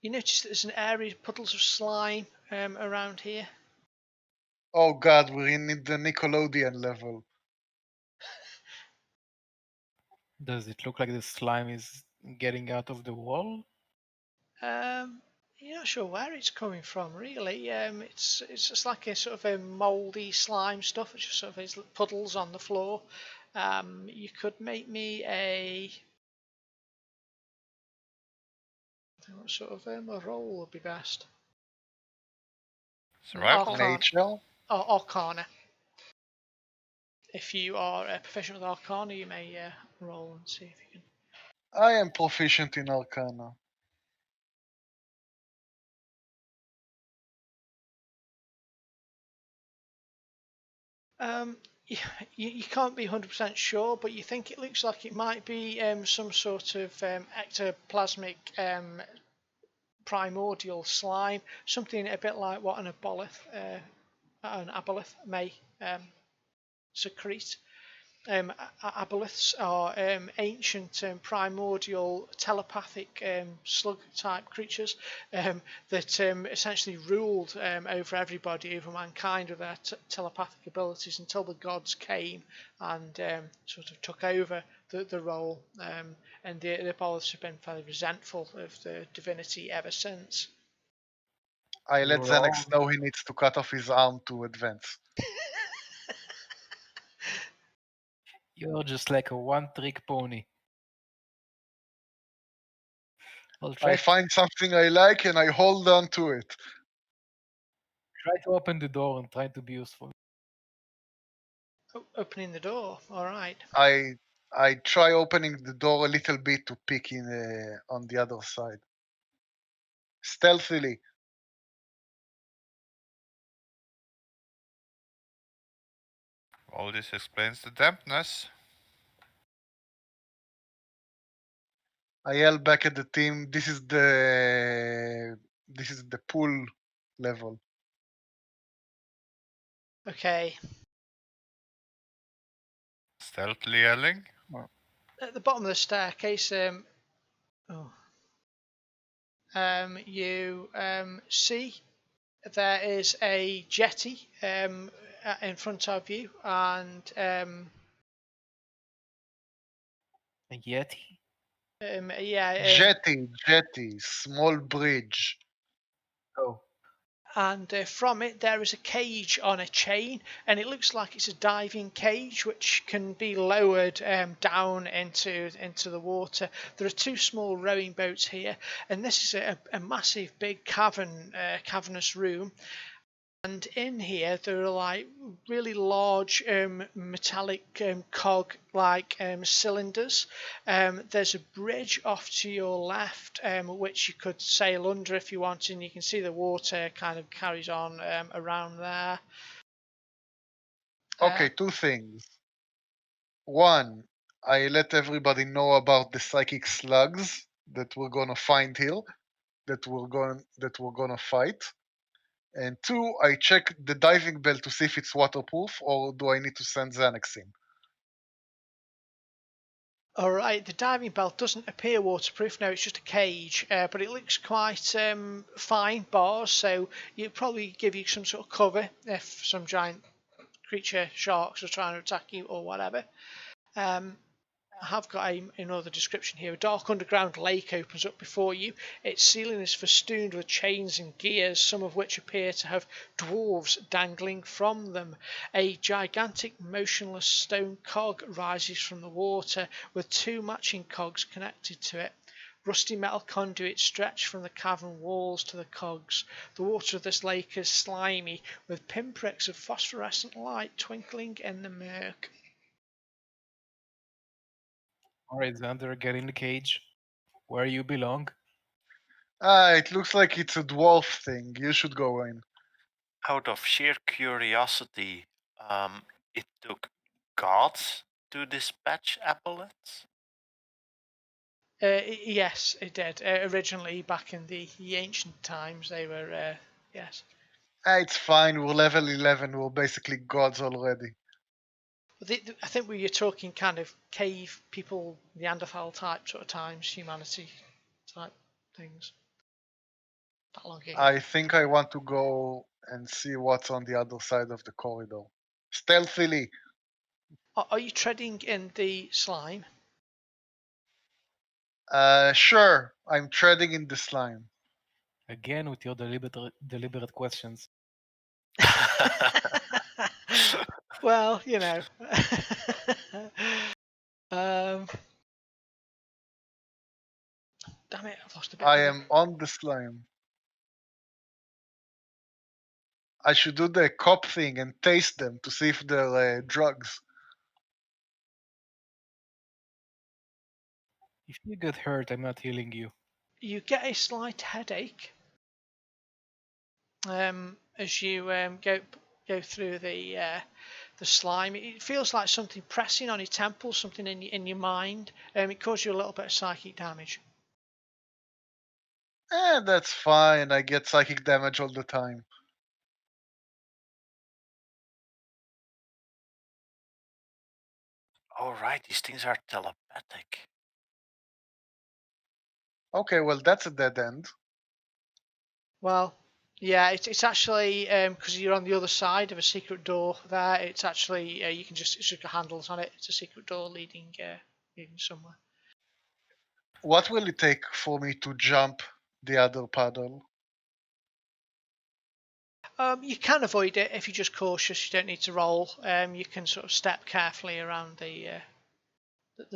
You notice that there's an area of puddles of slime around here. Oh god, we're in the Nickelodeon level. Does it look like the slime is getting out of the wall? You're not sure where it's coming from, really. It's just like a sort of a mouldy slime stuff. It's just sort of these puddles on the floor. You could make me what sort of a roll would be best? Survival? Nature. Arcana. If you are proficient with Arcana, you may roll and see if you can. I am proficient in Arcana. You can't be 100% sure, but you think it looks like it might be some sort of ectoplasmic primordial slime, something a bit like what an aboleth may secrete. Aboleths are ancient primordial telepathic slug type creatures that essentially ruled over everybody, over mankind, with their telepathic abilities until the gods came and sort of took over the role, and the Aboleths have been fairly resentful of the divinity ever since. I let You're Xanax wrong. know he needs to cut off his arm to advance. You're just like a one-trick pony. I'll I find something I like and I hold on to it. try to open the door and try to be useful. Opening the door. All right. I try opening the door a little bit to peek in on the other side. Stealthily. All this explains the dampness. I yell back at the team, this is the pool level. Okay. Stealthily yelling. At the bottom of the staircase, you see there is a jetty in front of you, and A Yeti? Jetty, small bridge. Oh. And from it there is a cage on a chain, and it looks like it's a diving cage which can be lowered down into the water. There are two small rowing boats here, and this is a massive big cavernous room. And in here there are like really large metallic cog like cylinders. There's a bridge off to your left which you could sail under if you want, and you can see the water kind of carries on around there. Okay, two things. One, I let everybody know about the psychic slugs that we're gonna find here, that we're gonna fight. And two, I check the diving bell to see if it's waterproof, or do I need to send Xanax in? All right, the diving bell doesn't appear waterproof. No, it's just a cage, but it looks quite fine bars, so it'd probably give you some sort of cover if some giant creature sharks are trying to attack you or whatever. I have got another description here. A dark underground lake opens up before you. Its ceiling is festooned with chains and gears, some of which appear to have dwarves dangling from them. A gigantic motionless stone cog rises from the water, with two matching cogs connected to it. Rusty metal conduits stretch from the cavern walls to the cogs. The water of this lake is slimy, with pinpricks of phosphorescent light twinkling in the murk. Alright, Xander, get in the cage. Where you belong. It looks like it's a dwarf thing. You should go in. Out of sheer curiosity, it took gods to dispatch epaulets? Yes, it did. Originally, back in the ancient times, they were, yes. It's fine. We're level 11. We're basically gods already. I think you're talking kind of cave people, Neanderthal type sort of times, humanity type things. That long ago. I think I want to go and see what's on the other side of the corridor. Stealthily. Are you treading in the slime? Sure. I'm treading in the slime. Again with your deliberate questions. Well, you know. um, damn it, I've lost a bit. I am on the slime. I should do the cop thing and taste them to see if they're drugs. If you get hurt, I'm not healing you. You get a slight headache as you go through the slime. It feels like something pressing on your temple, something in your mind. It causes you a little bit of psychic damage. That's fine. I get psychic damage all the time. Oh, right, these things are telepathic. Okay, well, that's a dead end. Well, yeah, it's actually because you're on the other side of a secret door there. It's actually you can just it's just got handles on it. It's a secret door leading somewhere. What will it take for me to jump the other puddle? You can avoid it if you're just cautious. You don't need to roll. You can sort of step carefully around the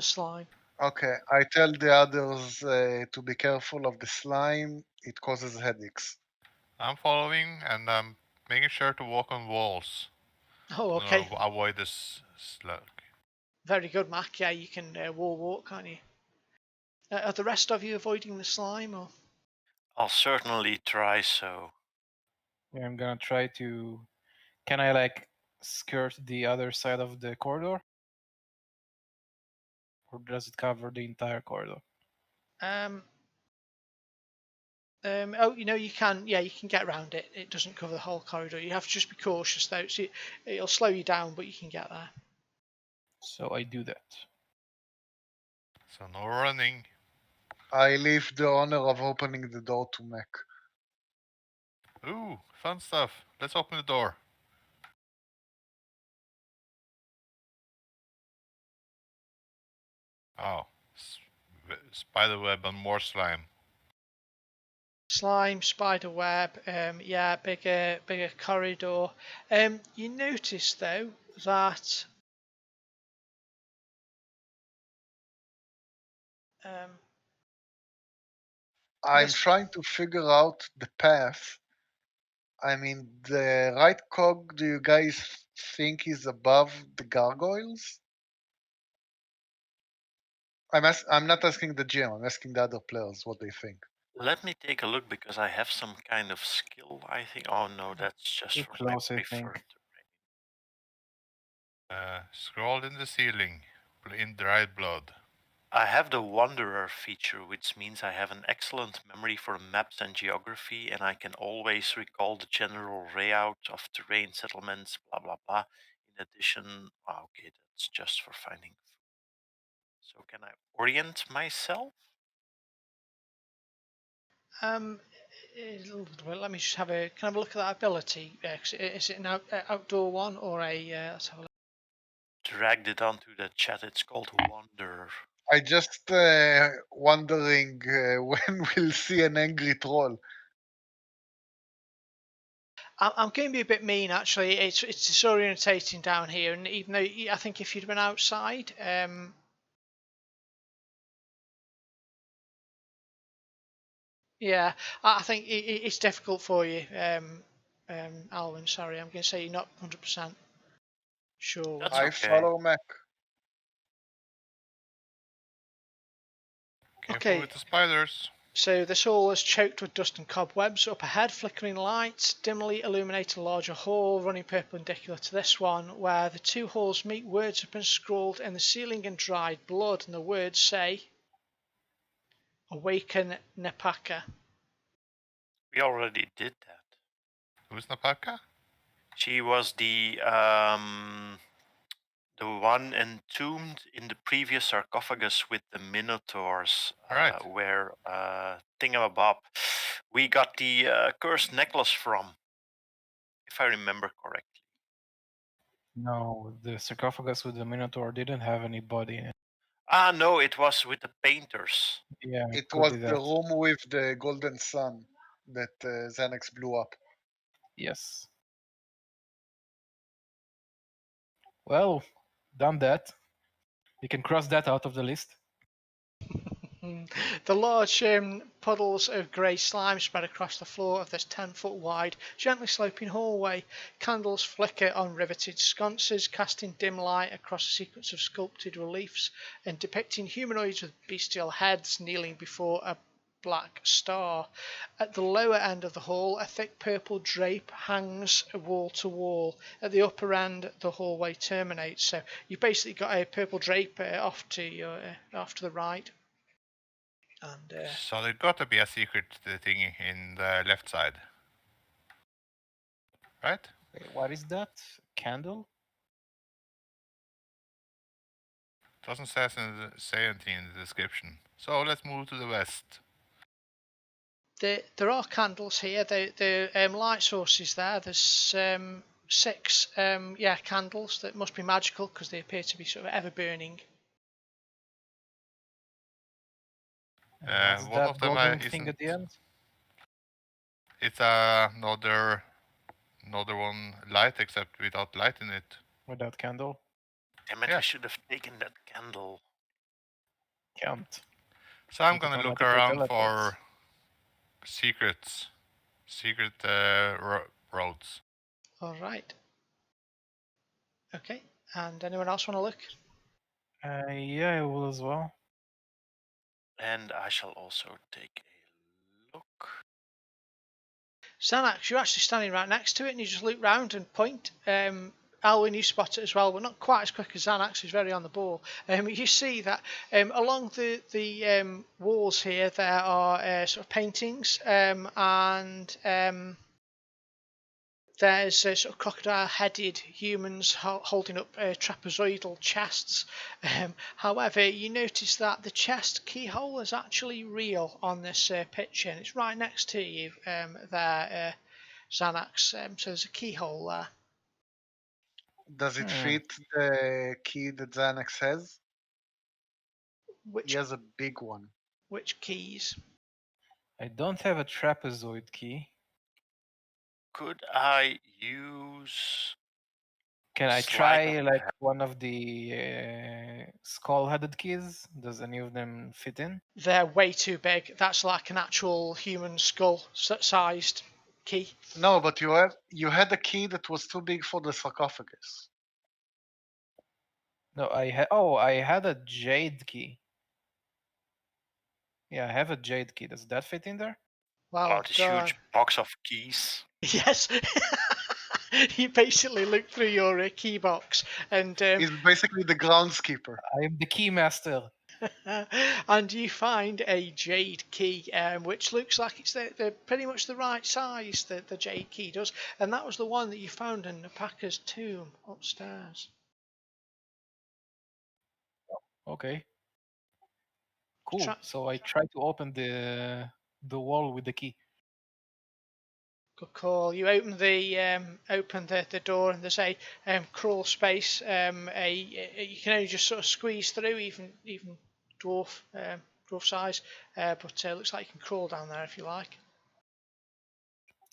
slime. Okay, I tell the others to be careful of the slime. It causes headaches. I'm following and I'm making sure to walk on walls. Oh, okay. Avoid this slug. Very good, Mac. Yeah, you can wall walk, can't you? Are the rest of you avoiding the slime, or? I'll certainly try so. Yeah, I'm gonna try to. Can I like skirt the other side of the corridor? Or does it cover the entire corridor? Oh, you can. Yeah, you can get around it. It doesn't cover the whole corridor. You have to just be cautious, though. So it'll slow you down, but you can get there. So I do that. So no running. I leave the honor of opening the door to Mac. Ooh, fun stuff. Let's open the door. Oh, spider web and more slime. Slime, spider web. Yeah, bigger corridor. You notice though that I'm this trying to figure out the path. I mean, the right cog, do you guys think is above the gargoyles? I'm not asking the GM, I'm asking the other players what they think. Let me take a look because I have some kind of skill, I think. Oh no, that's just Too for close, my I think. preferred. Scrawled in the ceiling, in dried blood. I have the Wanderer feature, which means I have an excellent memory for maps and geography, and I can always recall the general layout of terrain, settlements, blah blah blah. In addition, okay, that's just for finding food. So can I orient myself? Let me just have a. Can I have a look at that ability? Is it an outdoor one or a? Let's have a look. Dragged it onto the chat. It's called Wanderer. I just wondering when we'll see an angry troll. I'm going to be a bit mean, actually. It's disorientating down here, and even though I think if you'd been outside, yeah, I think it's difficult for you, Alwyn. Sorry, I'm going to say you're not 100% sure. That's I okay. follow Mac. Careful Okay. with the spiders. So this hall is choked with dust and cobwebs. Up ahead, flickering lights dimly illuminate a larger hall running perpendicular to this one. Where the two halls meet, words have been scrawled in the ceiling in dried blood, and the words say, "Awaken Nepaka." We already did that. Who's Napaka? She was the one entombed in the previous sarcophagus with the minotaurs, Right. where Thingamabob we got the cursed necklace from, if I remember correctly. No, the sarcophagus with the Minotaur didn't have any body in it. No, it was with the painters. Yeah, It could was be the that. room with the golden sun. that Xanax blew up. Yes. Well, done that. You can cross that out of the list. The large puddles of grey slime spread across the floor of this 10-foot wide, gently sloping hallway. Candles flicker on riveted sconces, casting dim light across a sequence of sculpted reliefs and depicting humanoids with bestial heads kneeling before a black star. At the lower end of the hall, a thick purple drape hangs wall to wall. At the upper end, the hallway terminates. So you've basically got a purple drape off to the right. And So there got to be a secret thing in the left side, right? Okay, what is that? Candle? Doesn't say anything in the description. So let's move to the west. there are candles here. The light sources there. There's 6 candles that must be magical because they appear to be sort of ever burning. And what's one that of them golden thing at the isn't. end? It's another one light, except without light in it. Without candle? Damn it, Yeah. I should have taken that candle. Can't. So I'm It gonna look automatically around teleports. for secret roads. All right. Okay. And anyone else want to look? Yeah, I will as well. And I shall also take a look. Xanax, you're actually standing right next to it, and you just look round and point. Alwyn, you spot it as well, but not quite as quick as Xanax, who's very on the ball. You see that along the walls here there are sort of paintings, and there's sort of crocodile-headed humans holding up trapezoidal chests. However, you notice that the chest keyhole is actually real on this picture, and it's right next to you there, Xanax. So there's a keyhole there. Does it fit the key that Xanax has? He Which has a big one. which keys? I don't have a trapezoid key. Could I use... Can I Slide try of like one of the skull-headed keys? Does any of them fit in? They're way too big. That's like an actual human skull-sized key. No, but you had a key that was too big for the sarcophagus. No, I had a jade key. Yeah, I have a jade key. Does that fit in there? Wow, this huge box of keys. Yes. You basically look through your key box and He's basically the groundskeeper. I am the key master. and you find a jade key, which looks like it's the pretty much the right size that the jade key does, and that was the one that you found in the Packer's tomb upstairs. Okay. Cool. Try- So I try to open the wall with the key. Good call. You open the door, and there's a crawl space. You can only just sort of squeeze through, even dwarf size, but looks like you can crawl down there if you like.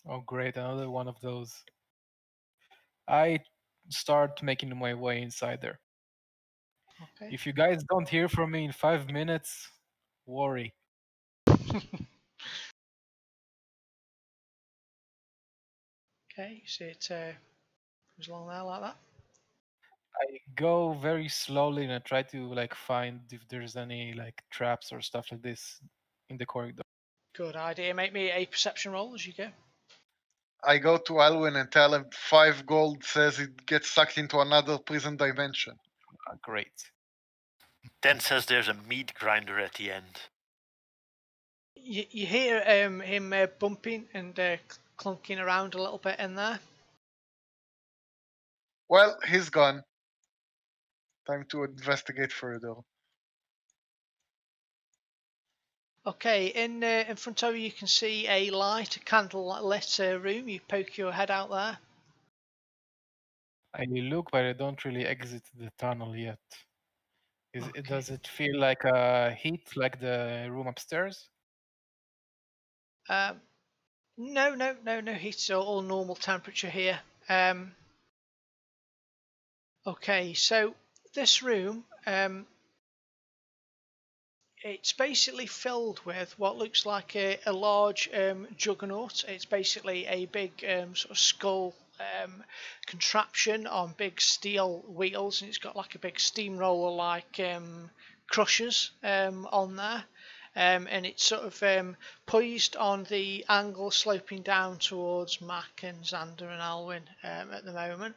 Oh, great! Another one of those. I start making my way inside there. Okay. If you guys don't hear from me in 5 minutes, worry. Okay, so it goes along there like that. I go very slowly and I try to like find if there's any like traps or stuff like this in the corridor. Good idea. Make me a perception roll as you go. I go to Alwyn and tell him 5 gold says it gets sucked into another prison dimension. Great. 10 says there's a meat grinder at the end. You hear him bumping and clunking around a little bit in there. Well, he's gone. Time to investigate further. Okay, in front of you can see a light, a candle-lit room. You poke your head out there. I look, but I don't really exit the tunnel yet. Okay. Does it feel like a heat like the room upstairs? No heat. It's all normal temperature here. Okay, so this room, it's basically filled with what looks like a large juggernaut. It's basically a big sort of skull contraption on big steel wheels, and it's got like a big steamroller like crushers on there. And it's sort of poised on the angle sloping down towards Mac and Xander and Alwyn at the moment.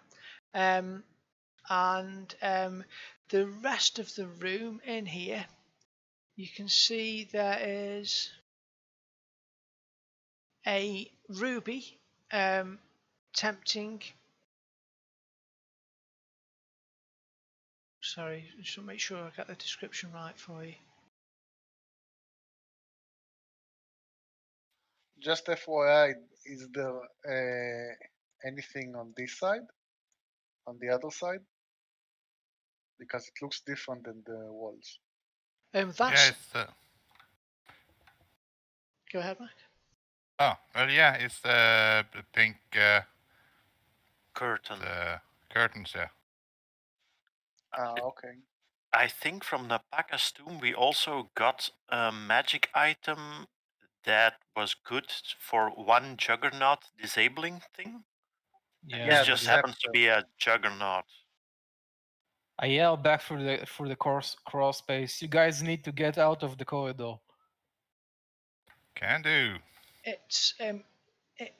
And the rest of the room in here, you can see there is a ruby tempting. Sorry, just want to make sure I got the description right for you. Just FYI, is there anything on this side? On the other side? Because it looks different than the walls. That's. Yeah, it's Go ahead, Mac. oh well, yeah, it's the pink Curtain. curtains. Yeah. Okay. I think from the Paka's tomb we also got a magic item that was good for one juggernaut disabling thing. Yeah, This just the happens to scepter. be a juggernaut. I yell back for the crawl space. You guys need to get out of the corridor. Can do. It's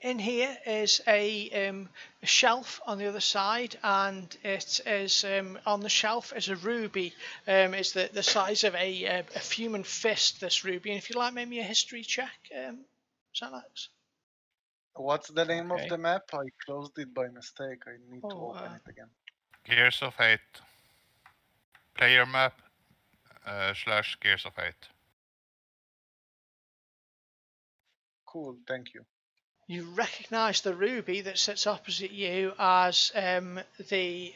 in here is a shelf on the other side, and it is on the shelf is a ruby. It's the size of a human fist. This ruby, and if you like, make me a history check. Xanax. What's the name of Okay. the map? I closed it by mistake. I need to Oh, open it again. Gears of Hate. Player map / Gears of Hate. Cool, thank you. You recognise the ruby that sits opposite you as the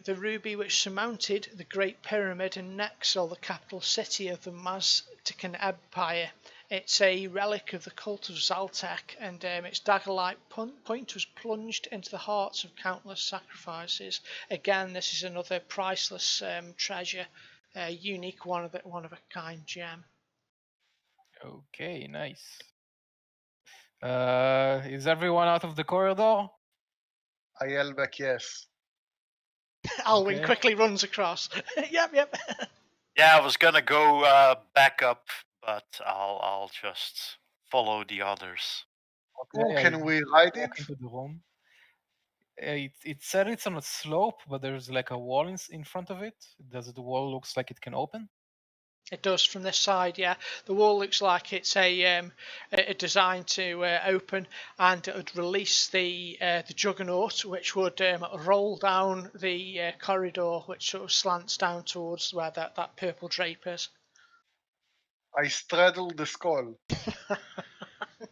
ruby which surmounted the Great Pyramid in Nexel, the capital city of the Maztecan Empire. It's a relic of the cult of Zaltek, and its dagger-like point was plunged into the hearts of countless sacrifices. Again, this is another priceless treasure, unique, one of a kind gem. Okay, nice. Is everyone out of the corridor? I yell back yes. Alwyn Okay. quickly runs across. Yep. Yeah, I was gonna go back up, but I'll just follow the others. Oh, Okay, can we ride it? walk into the room. It said it's on a slope, but there's like a wall in front of it. Does the wall looks like it can open? It does from this side, yeah. The wall looks like it's a design to open, and it would release the juggernaut, which would roll down the corridor, which sort of slants down towards where that purple drape is. I straddle the skull.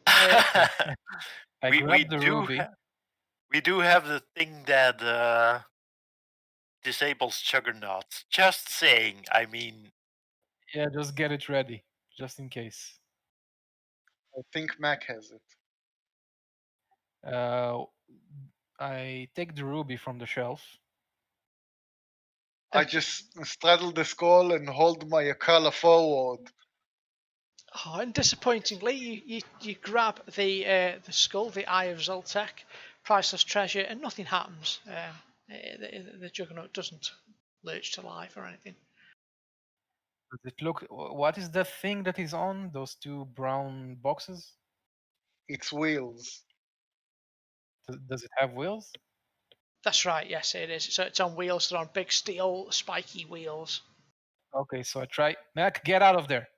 I we grabbed the do ruby. we do have the thing that disables juggernauts. Just saying. I mean, Yeah, just get it ready, just in case. I think Mac has it. I take the ruby from the shelf. I just straddle the skull and hold my Akala forward. Oh, and disappointingly, you grab the skull, the Eye of Zoltek, priceless treasure, and nothing happens. The juggernaut doesn't lurch to life or anything. Does it look? What is the thing that is on those two brown boxes? It's wheels. Does it have wheels? That's right, yes, it is. So it's on wheels. They're on big steel, spiky wheels. Okay, so I try. Mac, get out of there.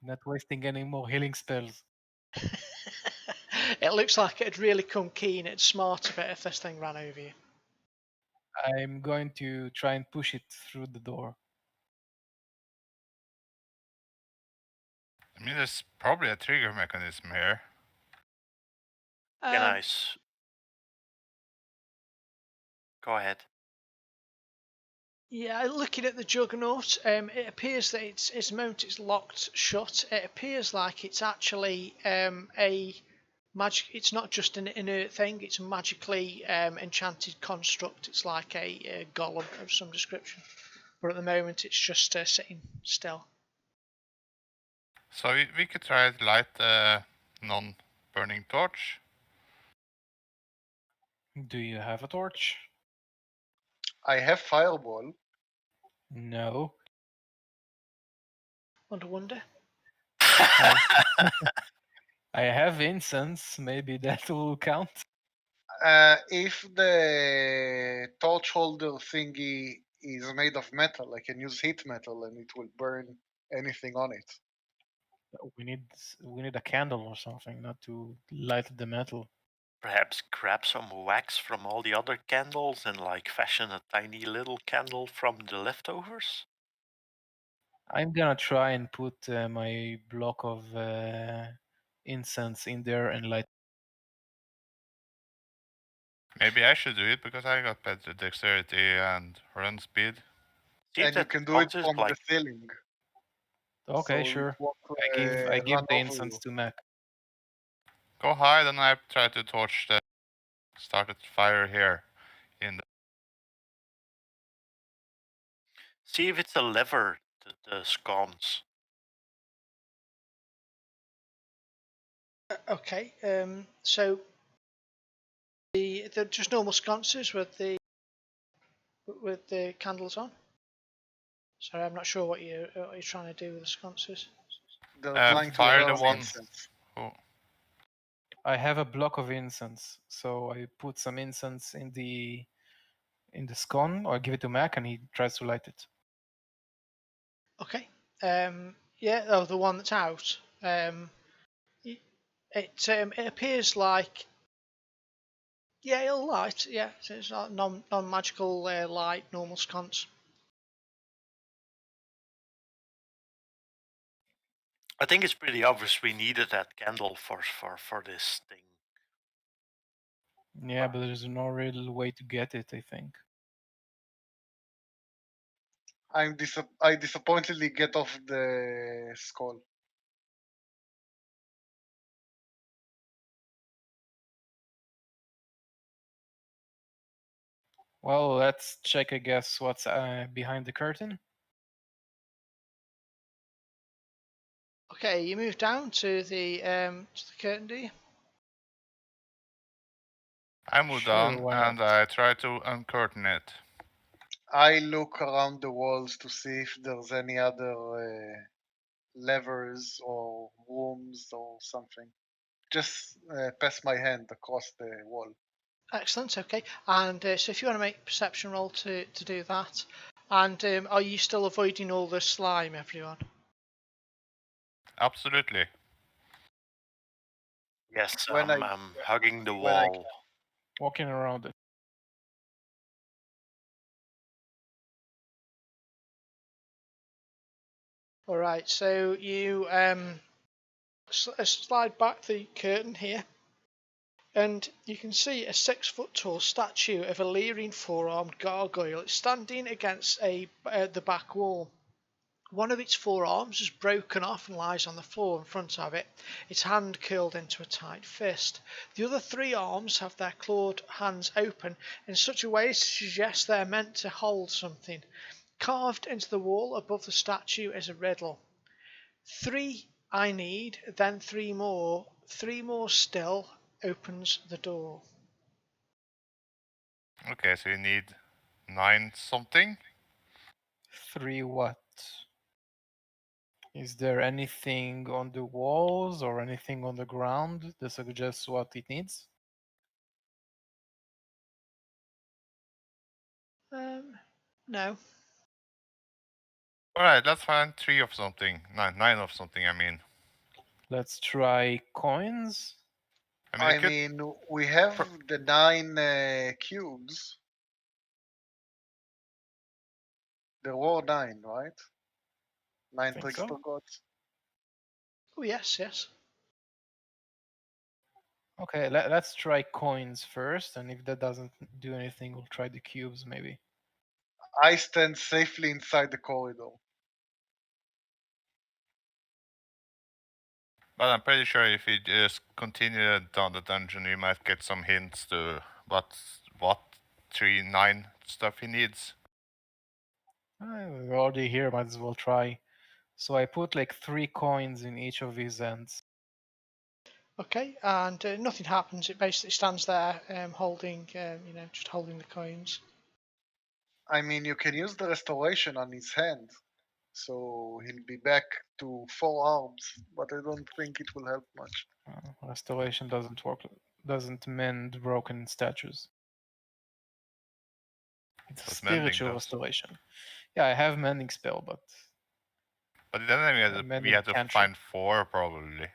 Not wasting any more healing spells. It looks like it'd really come keen. It's smart of it if this thing ran over you. I'm going to try and push it through the door. I mean, there's probably a trigger mechanism here. nice. Go ahead. Yeah, looking at the Juggernaut, it appears that it's moment it's locked shut. It appears like it's actually a magic. It's not just an inert thing. It's a magically enchanted construct. It's like a golem of some description. But at the moment, it's just sitting still. So we could try to light a non-burning torch. Do you have a torch? I have fireball. No. Wonder. I have incense. Maybe that will count. If the torch holder thingy is made of metal, I can use heat metal and it will burn anything on it. We need a candle or something, not to light the metal. Perhaps grab some wax from all the other candles and like fashion a tiny little candle from the leftovers? I'm gonna try and put my block of incense in there and light. Maybe I should do it because I got better dexterity and run speed. See And you that can do it causes from like the ceiling. Okay, so sure. It won't, I give run the over incense you. to Mac. Go hide and I try to torch the started fire here in the see if it's a lever, the scones. Okay. So the just normal sconces with the candles on. Sorry, I'm not sure what you're trying to do with the sconces. They're trying to fire the burn one incense. who I have a block of incense, so I put some incense in the scone, or give it to Mac, and he tries to light it. Okay. Yeah. Oh, the one that's out. It appears like it'll light. Yeah, so it's not non-magical light, normal sconce. I think it's pretty obvious we needed that candle for this thing. Yeah, but there's no real way to get it, I think. I disappointedly get off the skull. Well, let's check, I guess, what's behind the curtain. Okay, you move down to the curtain, do you? I move Sure, down why and not? I try to uncurtain it. I look around the walls to see if there's any other levers or rooms or something. Just pass my hand across the wall. Excellent. Okay, and so if you want to make a perception roll to do that, and are you still avoiding all the slime, everyone? Absolutely. Yes, When I I'm hugging the when I wall. Walking around it. All right. So you slide back the curtain here, and you can see a 6-foot tall statue of a leering four-armed gargoyle. It's standing against the back wall. One of its forearms is broken off and lies on the floor in front of it, its hand curled into a tight fist. The other 3 arms have their clawed hands open in such a way as to suggest they're meant to hold something. Carved into the wall above the statue is a riddle. 3 I need, then 3 more. 3 more still opens the door. Okay, so you need 9 something. 3 what? Is there anything on the walls or anything on the ground that suggests what it needs? No. Alright, let's find 3 of something. 9 of something, I mean. Let's try coins. I mean, we have the 9 cubes. There were 9, right? 9 Think trickster so. gods. Oh, yes. Okay, let's try coins first, and if that doesn't do anything, we'll try the cubes maybe. I stand safely inside the corridor. But I'm pretty sure if you just continue down the dungeon, you might get some hints to what 3-9 stuff he needs. We're already here, might as well try. So I put like 3 coins in each of his hands. Okay, and nothing happens. It basically stands there, holding, just holding the coins. I mean, you can use the restoration on his hand, so he'll be back to 4 arms, but I don't think it will help much. Restoration doesn't work, doesn't mend broken statues. It's a But mending spiritual does. restoration. Yeah, I have mending spell, but then we had mending to cantrip. find 4 probably.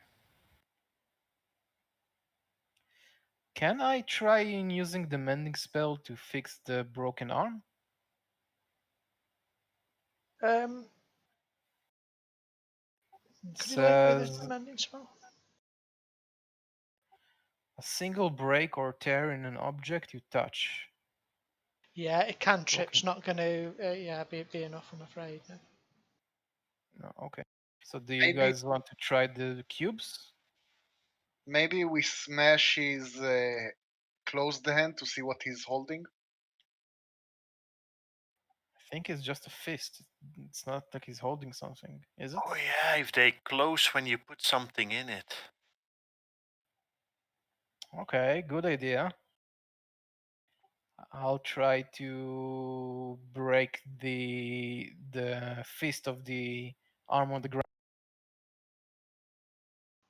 Can I try in using the mending spell to fix the broken arm? Could you wait with Says the mending spell? a single break or tear in an object you touch. Yeah, a cantrip's Okay. not going to be enough, I'm afraid. No. No, okay. So do you Maybe guys want to try the cubes? maybe we smash his closed hand to see what he's holding. I think it's just a fist. It's not like he's holding something, is it? Oh yeah, if they close when you put something in it. Okay, good idea. I'll try to break the fist of the arm on the ground.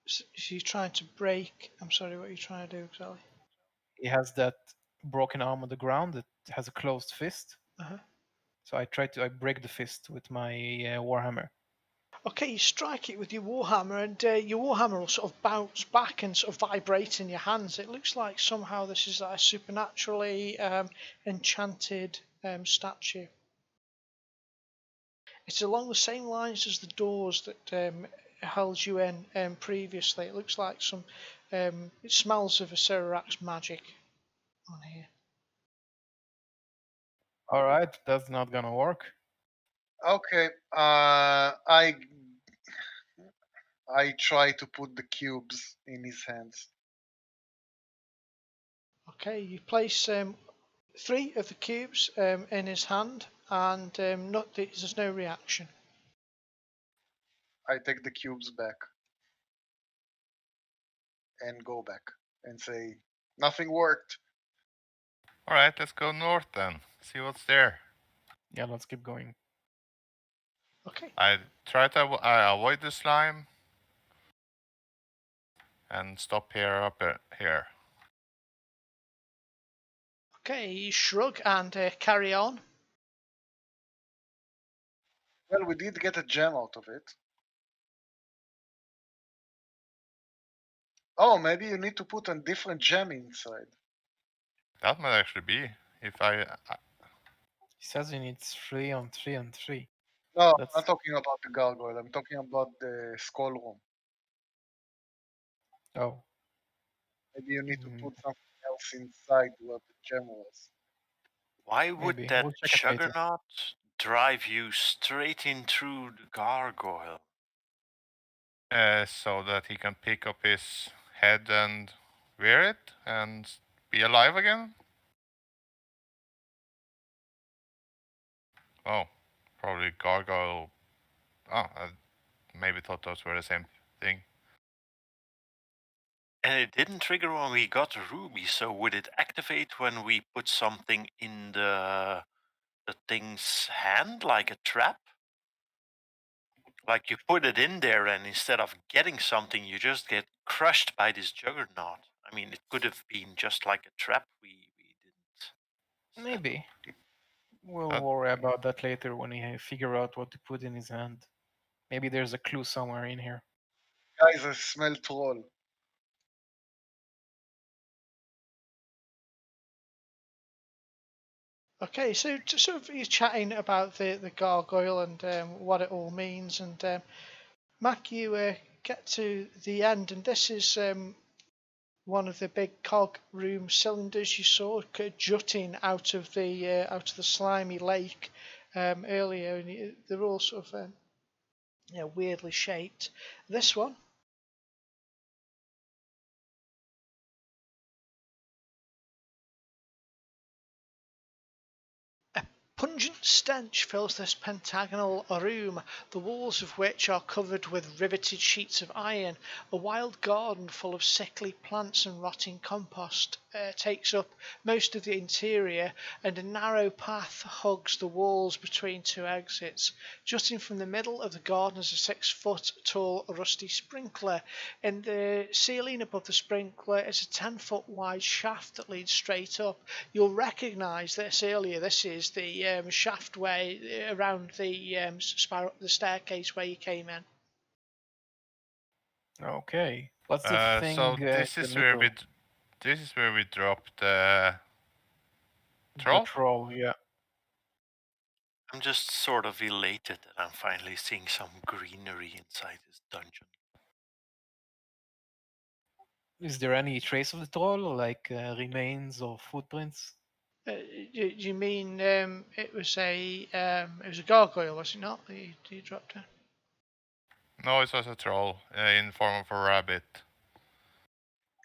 So you're trying to break. I'm sorry, what are you trying to do exactly? He has that broken arm on the ground that has a closed fist. Uh-huh. So I break the fist with my warhammer. Okay, you strike it with your warhammer, and your warhammer will sort of bounce back and sort of vibrate in your hands. It looks like somehow this is like a supernaturally enchanted statue. It's along the same lines as the doors that held you in previously. It looks like some. It smells of a Cerarax magic on here. All right, that's not gonna work. Okay, I try to put the cubes in his hands. Okay, you place 3 of the cubes in his hand, and there's no reaction. I take the cubes back and go back and say, nothing worked. Alright, let's go north then. See what's there. Yeah, let's keep going. Okay. I try to avoid the slime and stop here. Okay, you shrug and carry on. Well, we did get a gem out of it. Oh, maybe you need to put a different gem inside. That might actually be. If I He says he needs 3 on 3 on 3. No, I'm That's not talking about the gargoyle. I'm talking about the skull room. oh. Maybe you need to put something else inside where the gem was. Why would Maybe. that We'll check it later. juggernaut drive you straight in through the gargoyle? so that he can pick up his head and wear it and be alive again? Oh, probably gargoyle. Oh, I maybe thought those were the same thing. And it didn't trigger when we got a ruby, so would it activate when we put something in the thing's hand, like a trap? Like you put it in there and instead of getting something, you just get crushed by this juggernaut. I mean, it could have been just like a trap we didn't set Maybe. up. We'll worry about that later when we figure out what to put in his hand. Maybe there's a clue somewhere in here. Guys, I smell troll. Okay, so sort of you're chatting about the gargoyle and what it all means, and Mac, you get to the end, and this is one of the big cog room cylinders you saw jutting out of the slimy lake earlier, and they're all sort of weirdly shaped. This one, pungent stench fills this pentagonal room, the walls of which are covered with riveted sheets of iron. A wild garden full of sickly plants and rotting compost takes up most of the interior, and a narrow path hugs the walls between two exits. Jutting from the middle of the garden is a 6-foot tall rusty sprinkler. In the ceiling above the sprinkler is a 10-foot wide shaft that leads straight up. You'll recognise this earlier. This is the shaft way around the the staircase where you came in. Okay. What's the thing So in the middle? this is where we drop the The troll. troll, yeah. I'm just sort of elated that I'm finally seeing some greenery inside this dungeon. Is there any trace of the troll, like remains or footprints? You mean it was a gargoyle, was it not? That you dropped in? No, it was a troll in form of a rabbit.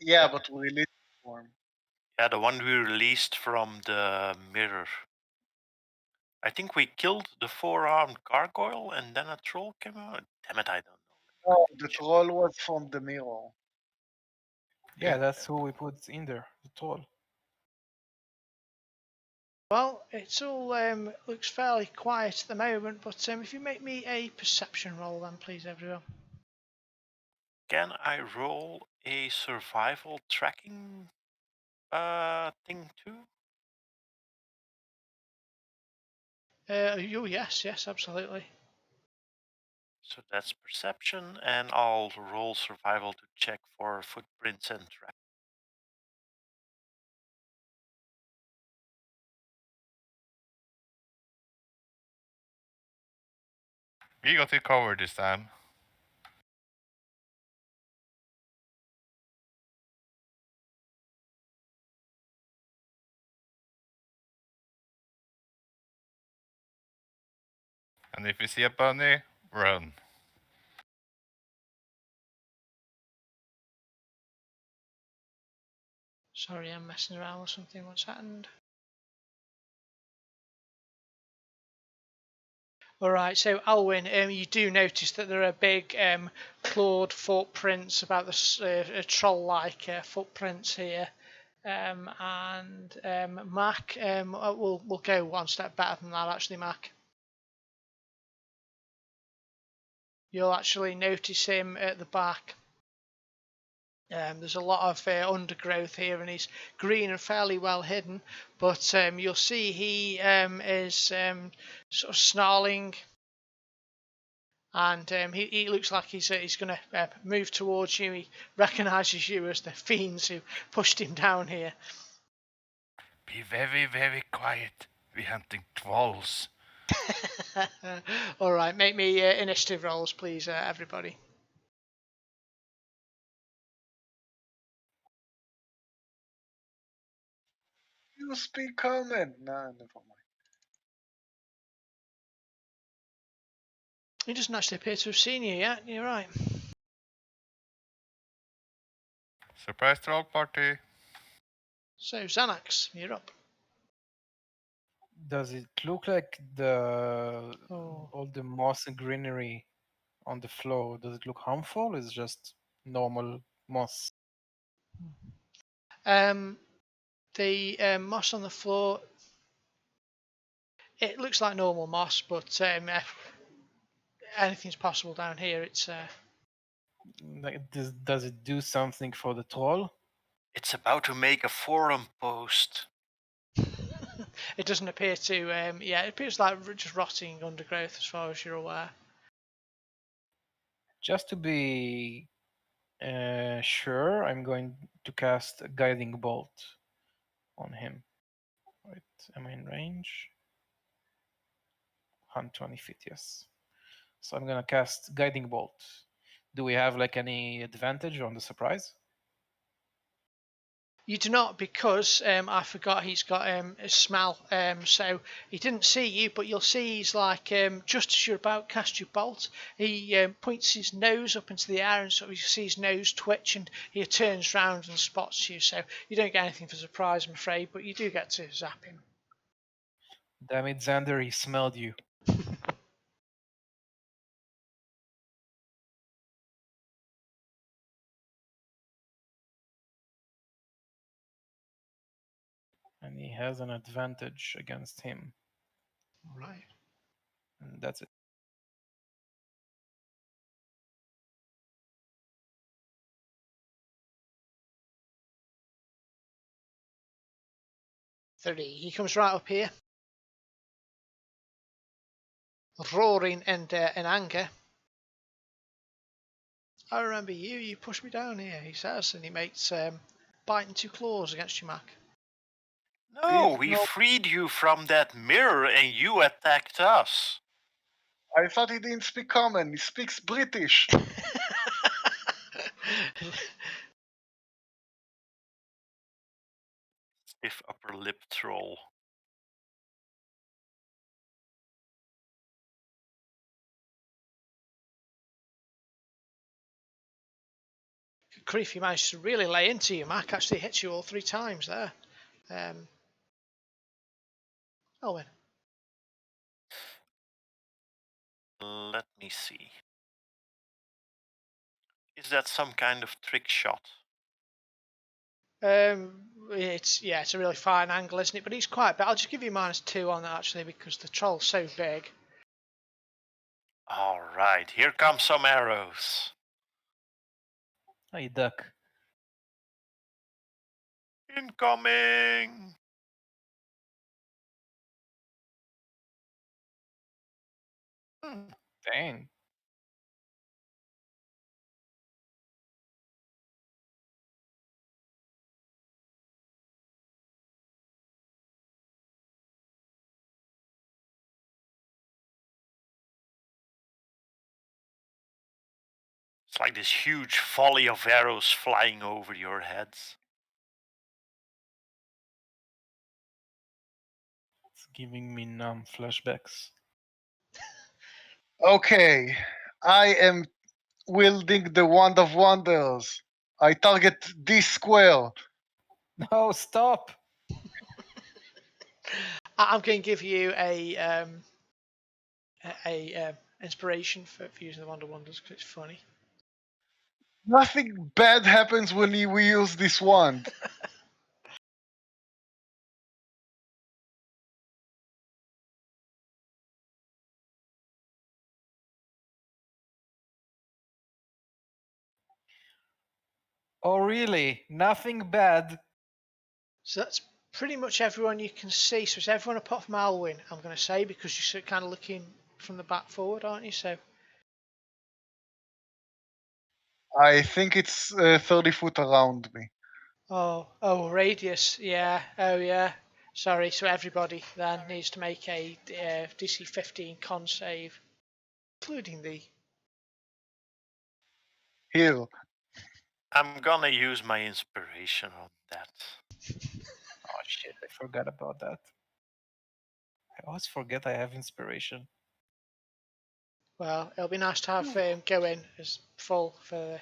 Yeah, but we released the form. Yeah, the one we released from the mirror. I think we killed the 4-armed gargoyle and then a troll came out. Damn it, I don't know. No, the troll was from the mirror. Yeah, that's who we put in there, the troll. Well, it's all looks fairly quiet at the moment, but if you make me a perception roll, then please, everyone. Can I roll a survival tracking thing too? Yes, absolutely. So that's perception, and I'll roll survival to check for footprints and track. We got it covered this time. And if you see a bunny, run. Sorry, I'm messing around with something. What's happened? All right, so Alwyn, you do notice that there are big clawed footprints, about the troll-like footprints here, and Mac, we'll go one step better than that. Actually, Mac, you'll actually notice him at the back. There's a lot of undergrowth here, and he's green and fairly well hidden. But you'll see he is sort of snarling, and he looks like he's going to move towards you. He recognises you as the fiends who pushed him down here. Be very, very quiet. We're hunting trolls. All right, make me initiative rolls, please, everybody. You speak common. Nah, never mind. He doesn't actually appear to have seen you yet. You're right. Surprise troll party. So Xanax, you're up. Does it look like all the moss and greenery on the floor? Does it look harmful? Is it just normal moss? The moss on the floor, it looks like normal moss, but anything's possible down here. It's Like, does it do something for the troll? It's about to make a forum post. it doesn't appear to. It appears like just rotting undergrowth, as far as you're aware. Just to be sure, I'm going to cast a guiding bolt on him. Wait, am I in range? 120 feet, yes. So I'm gonna cast guiding bolt. Do we have like any advantage on the surprise? You do not, because I forgot he's got a smell, so he didn't see you, but you'll see he's like just as you're about to cast your bolt, he points his nose up into the air and sort of you see his nose twitch, and he turns round and spots you. So you don't get anything for surprise, I'm afraid, but you do get to zap him. Damn it, Xander, he smelled you. And he has an advantage against him. All right. And that's it. He comes right up here, roaring and in anger. I remember you. You pushed me down here, he says, and he makes biting two claws against you, Mac. No, If we not, freed you from that mirror and you attacked us. I thought he didn't speak common. He speaks British. Stiff upper lip troll. Creepy managed to really lay into you, Mac. Actually hits you all 3 times there. Elwyn. Let me see. Is that some kind of trick shot? It's a really fine angle, isn't it? But he's quite big. I'll just give you -2 on that actually because the troll's so big. All right, here come some arrows. Hey, duck. Incoming! Dang. It's like this huge volley of arrows flying over your heads. It's giving me numb flashbacks. Okay, I am wielding the Wand of Wonders. I target this square. No, stop! I'm going to give you a inspiration for using the Wonder Wonders because it's funny. Nothing bad happens when we use this wand. Oh, really? Nothing bad? So that's pretty much everyone you can see. So it's everyone apart from Alwyn, I'm going to say, because you're kind of looking from the back forward, aren't you? So I think it's 30 foot around me. radius, yeah, oh yeah. Sorry, so everybody then needs to make a DC 15 con save, including the. Here. I'm gonna use my inspiration on that. Oh shit, I forgot about that. I always forget I have inspiration. Well, it'll be nice to have go in as full for.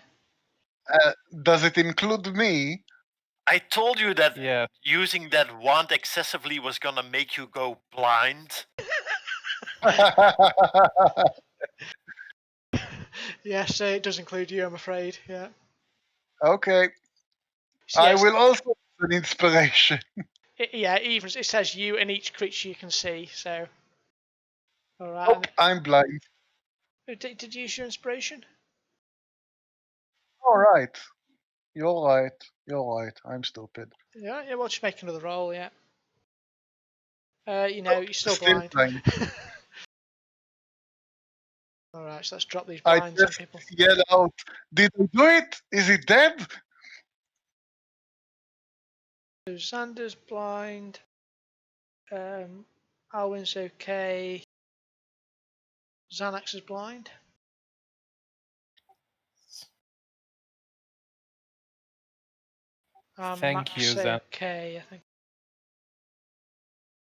Does it include me? I told you that Yeah. using that wand excessively was gonna make you go blind. Yes, it does include you, I'm afraid. Yeah. Okay. So, I yes, will also use an inspiration. even it says you and each creature you can see. So, all right. Nope, I'm blind. Did you use your inspiration? All right. You're right. You're right. I'm stupid. Yeah, yeah. We'll just make another roll. Yeah. Nope, You're still still blind. blind. All right, so let's drop these I blinds on just people. yell out, "Did I do it? Is it dead?" So Xander's blind. Alwyn's okay. Xanax is blind. Thank you, Max, Zan. okay, I think.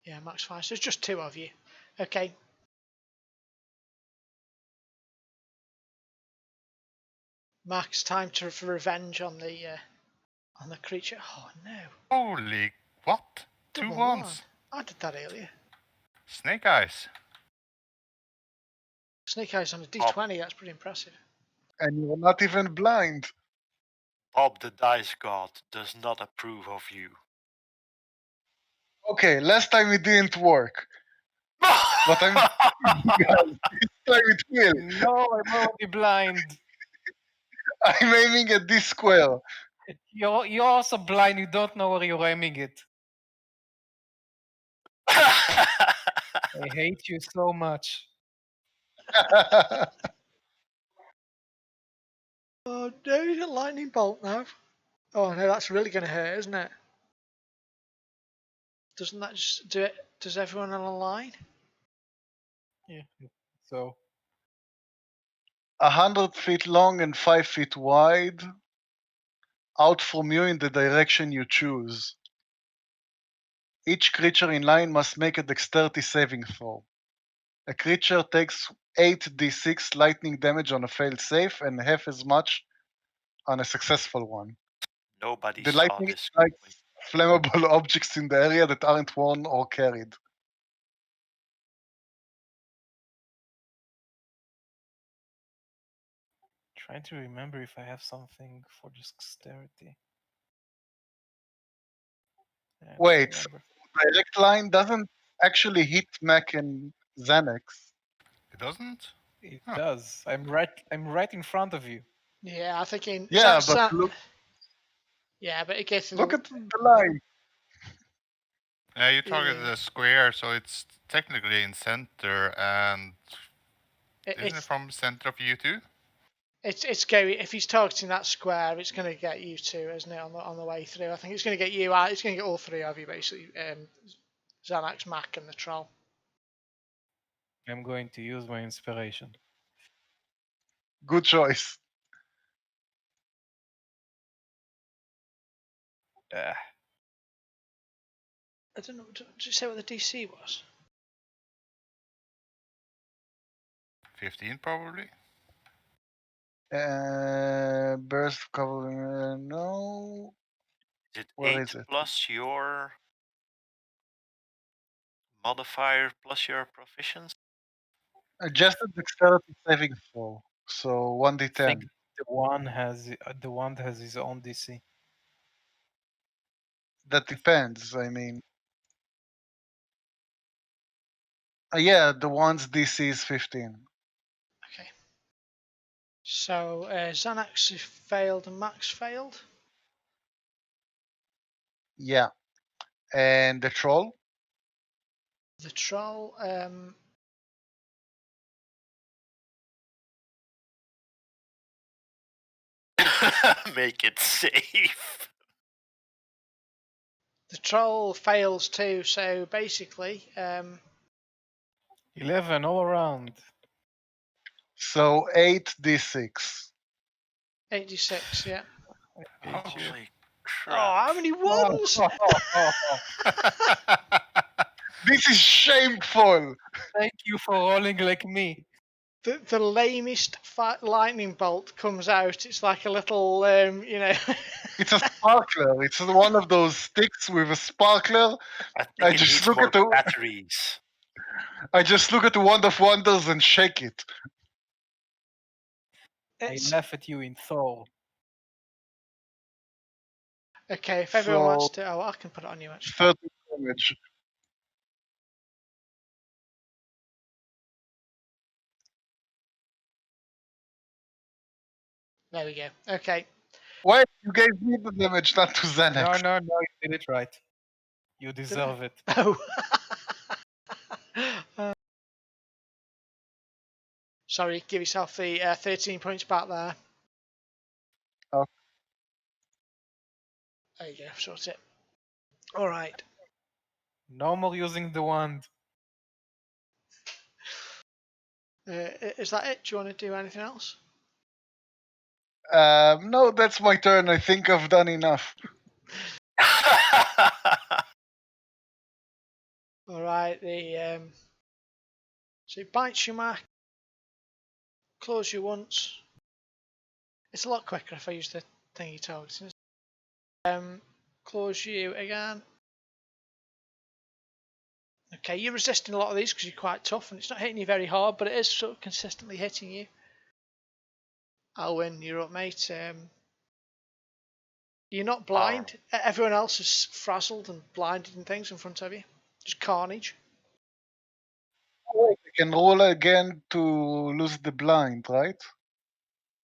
Yeah, Max fine. So it's just two of you. Okay. Max, time for revenge on the creature. Oh no. Holy what? Two Double ones. one. I did that earlier. Snake eyes. Snake Eyes on a D20, that's pretty impressive. And you're not even blind. Bob the Dice God does not approve of you. Okay, last time it didn't work. But I'm this time it will. No, I'm already blind. I'm aiming at this square. You're also blind. You don't know where you're aiming it. I hate you so much. Oh no, he's a lightning bolt now. Oh no, that's really going to hurt, isn't it? Doesn't that just do it? Does everyone on a line? Yeah. So 100 feet long and 5 feet wide. Out from you in the direction you choose. Each creature in line must make a dexterity saving throw. A creature takes 8d6 lightning damage on a failed save and half as much on a successful one. Nobody The saw lightning this. strikes flammable objects in the area that aren't worn or carried. trying to remember if I have something for dexterity. I don't Wait, remember. direct line doesn't actually hit Mac and Xanax. It doesn't? It Huh. does. I'm right in front of you. Yeah, I'm thinking. Yeah, but Yeah, but it gets look at the line. You target Yeah. the square, so it's technically in center, and isn't it It's from center of you too? it's going. If he's targeting that square, it's going to get you two, isn't it? On the way through, I think it's going to get you out. It's going to get all three of you basically. Xanax, Mac, and the troll. I'm going to use my inspiration. Good choice. Ah, I don't know. Did you say what the DC was? 15 probably. Burst covering. No. Is it Where 8 is it? plus your modifier plus your proficiency? Adjusted dexterity saving throw. So I 1d10. think the one has his own DC. That depends. I mean, yeah, the one's DC is 15. Okay. So Xanax failed and Max failed. Yeah. And the troll? The troll. Make it safe. The troll fails too. So basically, 11 all around. So 8d6. 86. Yeah. I hate you. Holy Oh, crap. how many ones? This is shameful. Thank you for rolling like me. The lamest lightning bolt comes out. It's like a little, It's a sparkler. It's one of those sticks with a sparkler. I think I it just needs look more at the batteries. I just look at the Wand of Wonders and shake it. I It's laugh at you in Thor. okay. If everyone wants So to, oh, I can put it on you actually. 30 damage. There we go. Okay. Wait, you gave me the damage, not to Xanax. No, you did it right. You deserve it. Oh. Sorry, give yourself the 13 points back there. Oh. There you go, sort it. All right. No more using the wand. Is that it? Do you want to do anything else? No, that's my turn. I think I've done enough. the so it bites you, Mac. Claws you once. It's a lot quicker if I use the thingy targeting. Claws you again. Okay, you're resisting a lot of these because you're quite tough, and it's not hitting you very hard, but it is sort of consistently hitting you. Alwyn, you're up, mate. You're not blind. Everyone else is frazzled and blinded and things in front of you. Just carnage. I can roll again to lose the blind, right?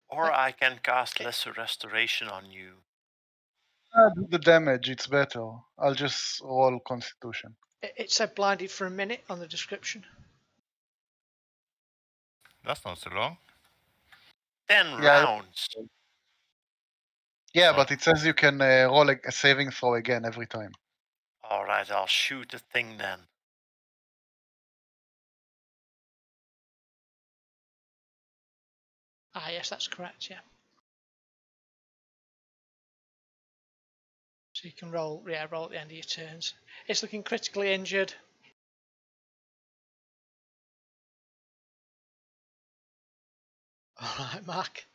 Or I can cast Lesser Restoration on you. Do the damage, it's better. I'll just roll Constitution. It said blinded for a minute on the description. That's not so long. 10 Yeah. rounds. Yeah, So- but it says you can roll a saving throw again every time. Alright, I'll shoot the thing then. Ah, yes, that's correct, yeah. So you can roll at the end of your turns. It's looking critically injured. Alright, Mark.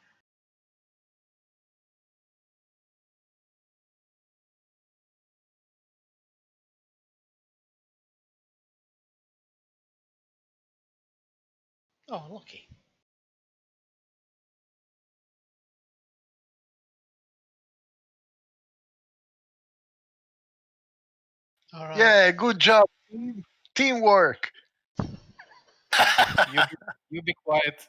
Oh, lucky. Alright. Yeah, good job. Teamwork. You be quiet.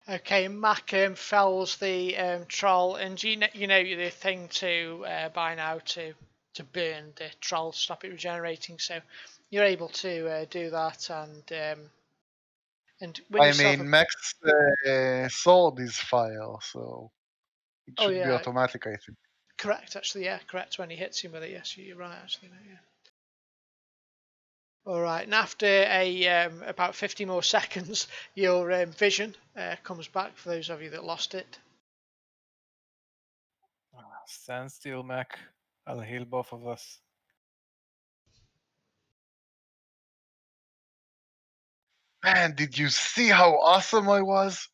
Okay, Mac fells the troll, and you know the thing to by now to burn the troll, stop it regenerating. So you're able to do that, and win I yourself. mean, Max sword is fire, so it Oh should be yeah, automatic, I think. correct. Actually, yeah, correct. When he hits him with it, yes, you're right. Actually, yeah. All right, and after about 50 more seconds, your vision comes back for those of you that lost it. Stand still, Mac. I'll heal both of us. Man, did you see how awesome I was?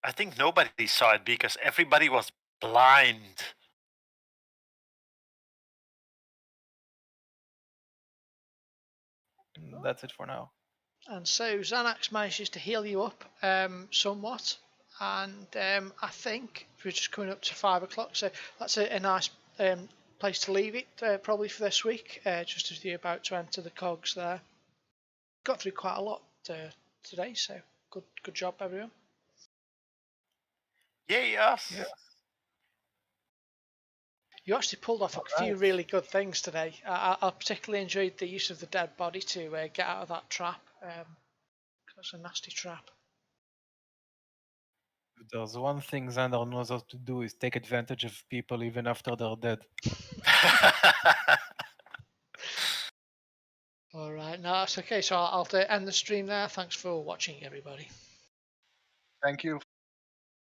I think nobody saw it because everybody was blind. That's it for now. And so Xanax manages to heal you up somewhat, and I think we're just coming up to 5 o'clock, so that's a nice place to leave it probably for this week, just as you're about to enter the cogs there. Got through quite a lot today, so good job everyone. Yay, us! Yeah. You actually pulled off a few really good things today. I particularly enjoyed the use of the dead body to get out of that trap. That's a nasty trap. If there's one thing Xander knows how to do is take advantage of people even after they're dead. All right, no, that's okay. So I'll end the stream there. Thanks for watching, everybody. Thank you.